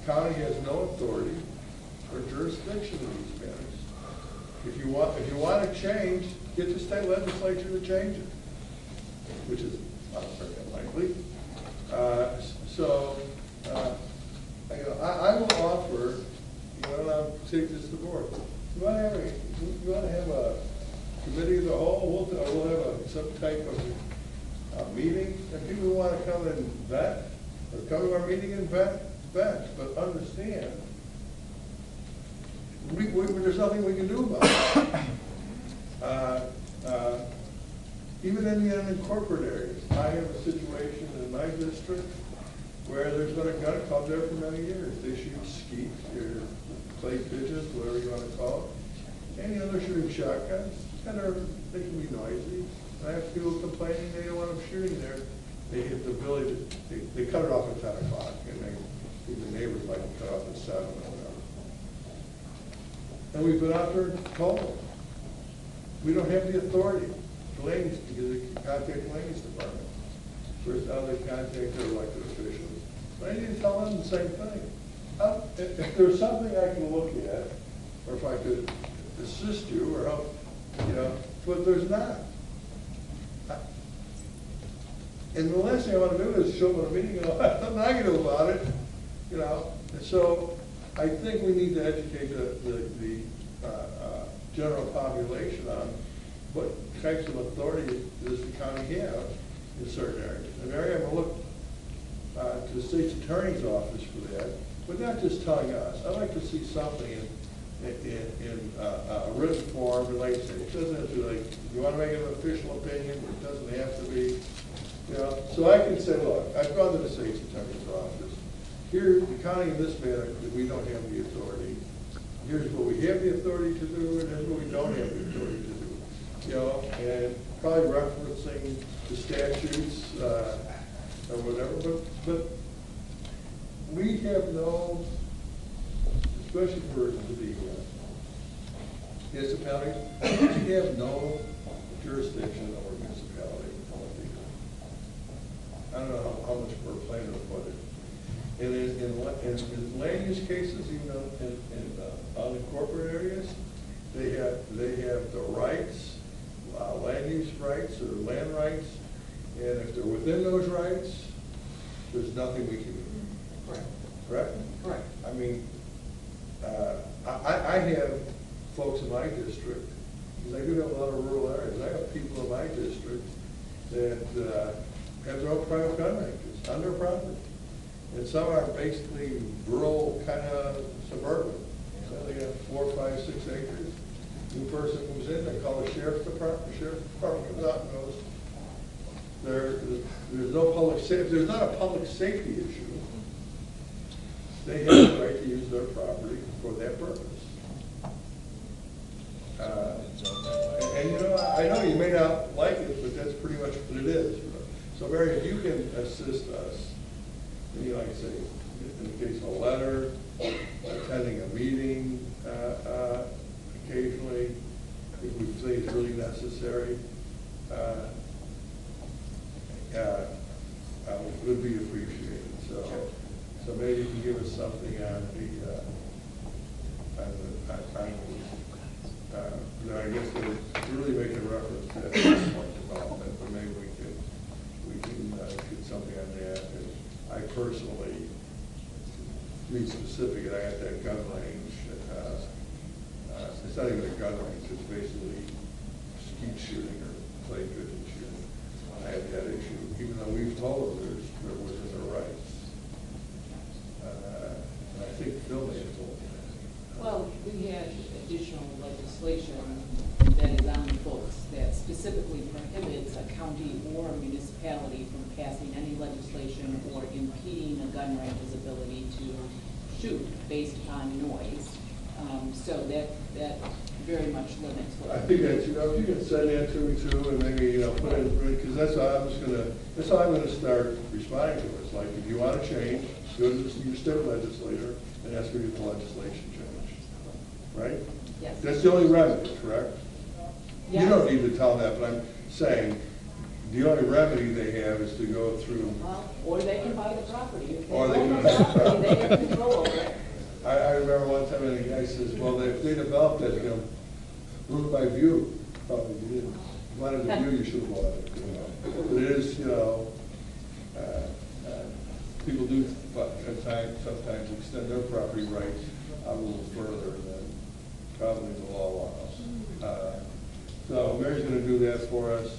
county has no authority or jurisdiction in these matters. If you want to change, get the state legislature to change it, which is not very unlikely. I will offer, and I'll take this to the board. You want to have a committee of the whole? We'll have some type a meeting, and people want to come and vet, or come to our meeting and vet, but understand, there's nothing we can do about it. Even in the unincorporated areas, I have a situation in my district where there's been a gun club there for many years. They shoot skeet, or clay pigeons, whatever you want to call it. And, they're shooting shotguns, and they can be noisy. And I have people complaining they don't want them shooting there. They hit the village, they cut it off at 10 o'clock, and the neighbors like to cut off at 7 or whatever. And we've been out there and told them. We don't have the authority. Because they contact the Ladies Department. First, now they contact their elected officials. But I need to tell them the same thing. If there's something I can look at, or if I could assist you or help, but there's not. And the last thing I want to do is show up at a meeting and go, nothing I can do about it, And so I think we need to educate the general population on what types of authority does the county have in certain areas. An area I'm going to look to the state's attorney's office for that, but not just telling us. I'd like to see something in a written form related to it. It doesn't have to be like, you want to make it an official opinion, but it doesn't have to be, So I can say, look, I've gone to the state's attorney's office. Here, the county in this matter, we don't have the authority. Here's what we have the authority to do, and here's what we don't have the authority to do. And probably referencing the statutes or whatever, but we have no, especially for the municipalities, we have no jurisdiction over municipality. I don't know how much we're planning to put it. And in land use cases, even in unincorporated areas, they have the rights, land use rights or land rights, and if they're within those rights, there's nothing we can do. Correct. Correct? Correct. I mean, I have folks in my district, because I do have a lot of rural areas, I have people in my district that have their own private gun ranges on their property. And some are basically rural, kind of suburban. So they have 4, 5, 6 acres. New person moves in, they call the sheriff's department. The sheriff's department comes out and goes, there's no public safety. If there's not a public safety issue, they have the right to use their property for that purpose. And I know you may not like it, but that's pretty much what it is. So Mary, if you can assist us, like I say, in the case of a letter, attending a meeting occasionally, if we think it's really necessary, would be appreciated. So maybe you can give us something on I guess they're really making reference to that point development, but maybe we can get something on that. And I personally, to be specific, I got that gun range. It's not even a gun range, it's basically skeet shooting or clay pigeon shooting. I have that issue, even though we've told them they're within their rights. And I think Phil may have told them that. Well, we had additional legislation that is on the books that specifically prohibits a county or a municipality from passing any legislation or impeding a gun range's ability to shoot based upon noise. So that very much limits what. I think that, if you can send that to me too, and maybe, put it, because that's how I'm gonna start responding to it. It's like, if you want to change, go to your state legislator and ask for the legislation change. Right? Yes. That's the only remedy, correct? Yes. You don't need to tell that, but I'm saying, the only remedy they have is to go through. Or they can buy the property. If they Or they own can the property, they have control over it. I remember one time, and the guy says, well, if they developed that, ruin my view. Probably you didn't. If you wanted a view, you should have bought it. But it is, people do sometimes extend their property rights a little further than probably the law allows. So Mary's going to do that for us.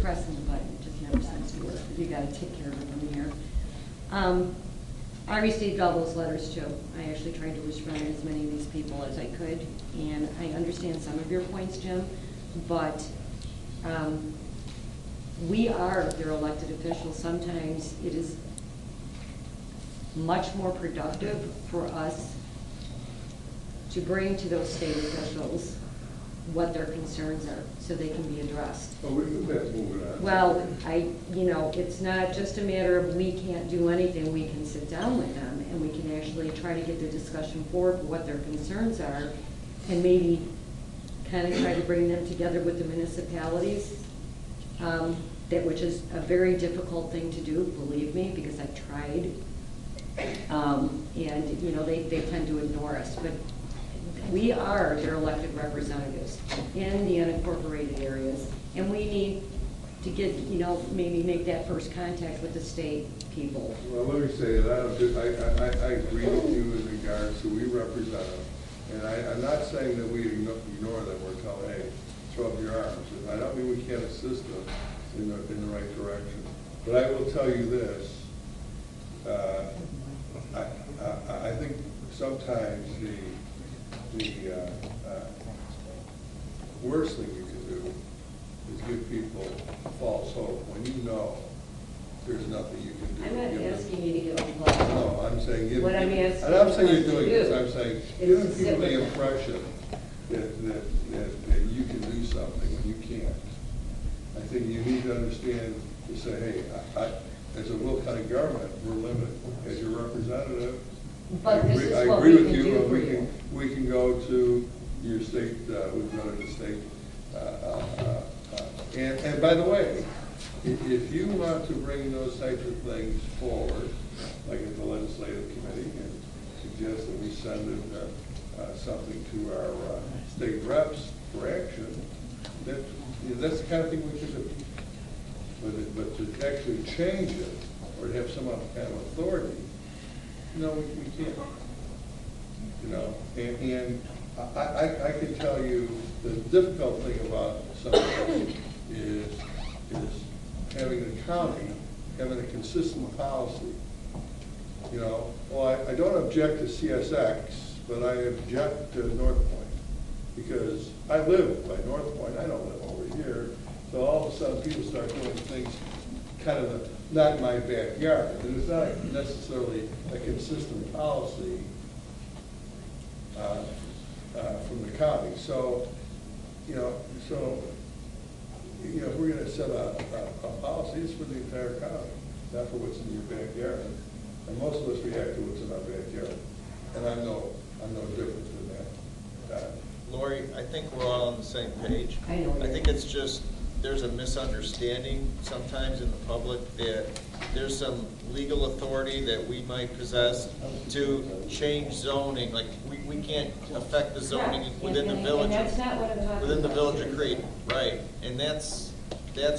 pressing the button, it just never seems to work. You gotta take care of it from here. I received all those letters too. I actually tried to respond to as many of these people as I could, and I understand some of your points, Jim, but we are their elected officials. Sometimes it is much more productive for us to bring to those state officials what their concerns are, so they can be addressed. Well, that's moving on. Well, it's not just a matter of we can't do anything, we can sit down with them, and we can actually try to get the discussion forward for what their concerns are, and maybe kind of try to bring them together with the municipalities, which is a very difficult thing to do, believe me, because I've tried. And, they tend to ignore us, but we are their elected representatives in the unincorporated areas, and we need to get, maybe make that first contact with the state people. Well, let me say that I agree with you in regards to we represent them. And I'm not saying that we ignore them or tell, hey, throw up your arms. I don't mean we can't assist them in the right direction. But I will tell you this. I think sometimes the worst thing you can do is give people false hope when you know there's nothing you can do. I'm not asking you to give them false hope. No, I'm saying what I'm asking and I'm saying you're us to doing do this. I'm saying giving people the impression that you can do something when you can't. I think you need to understand to say, hey, as a Will County government, we're limited. As your representative, But this is I what agree we with can you, do and for you. we can go to your state, we've gone to the state. And by the way, if you want to bring those types of things forward, like at the legislative committee, and suggest that we send something to our state reps for action, that's the kind of thing we can do. But to actually change it, or to have some kind of authority, no, we can't. And I can tell you the difficult thing about something is having the county having a consistent policy. I don't object to CSX, but I object to North Point, because I live by North Point, I don't live over here. So all of a sudden people start doing things kind of not in my backyard, and it's not necessarily a consistent policy from the county. So, if we're going to set a policy, it's for the entire county, not for what's in your backyard. And most of us react to what's in our backyard, and I'm no different than that. Lori, I think we're all on the same page. I think it's just, there's a misunderstanding sometimes in the public that there's some legal authority that we might possess to change zoning, like we can't affect the zoning within the village. And that's not what I'm talking within the about. village of Creed, right? And that's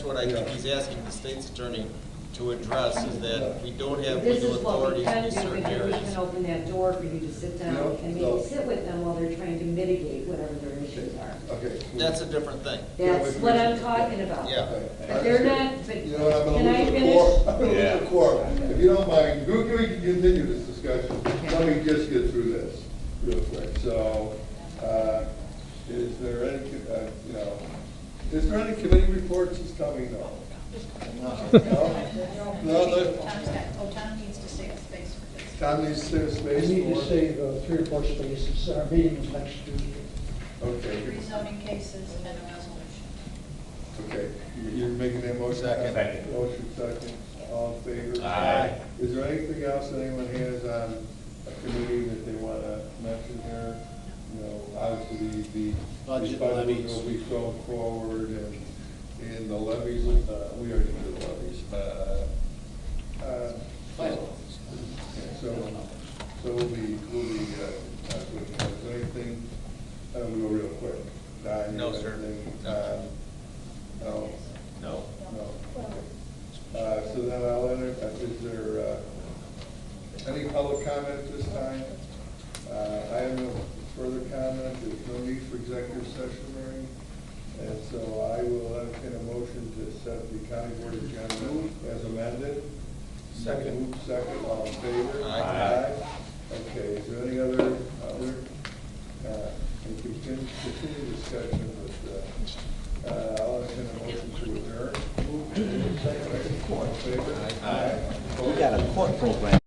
what I think he's asking the state's attorney to address, is that we don't have This legal is what we authority can in do, certain and then we areas. can open that door for you to sit down and maybe sit with them while they're trying to mitigate whatever their issues are. Okay. That's a different thing. That's what I'm talking about. Yeah. But they're not, but I'm going can I to finish? lose the quorum. If you don't mind, we can continue this discussion. Let me just get through this real quick. So, is there any committee reports this coming? No. Tom needs to save space for this. Tom needs to save space We need for to save 3 or 4 spaces. Our meeting is next Tuesday. Okay. Rezoning cases and a resolution. Okay. You're making that motion? Second. Motion second. All in favor? Aye. Is there anything else that anyone has on a committee that they want to mention here? Obviously the Budget levies levies will be thrown forward, and the levies, we already did the levies. So we'll be is there anything, we'll go real quick. Don, No, you have sir. anything? No. No. So then I'll enter, is there any public comment this time? I have no further comment. There's no need for executive session, Mary? And so I will entertain a motion to set the county board agenda as amended. Second. Move second, all in favor? Aye. Okay, is there any other, and we can continue discussion with, I'll entertain a motion to adjourn. Move second, all in favor? We got a court program.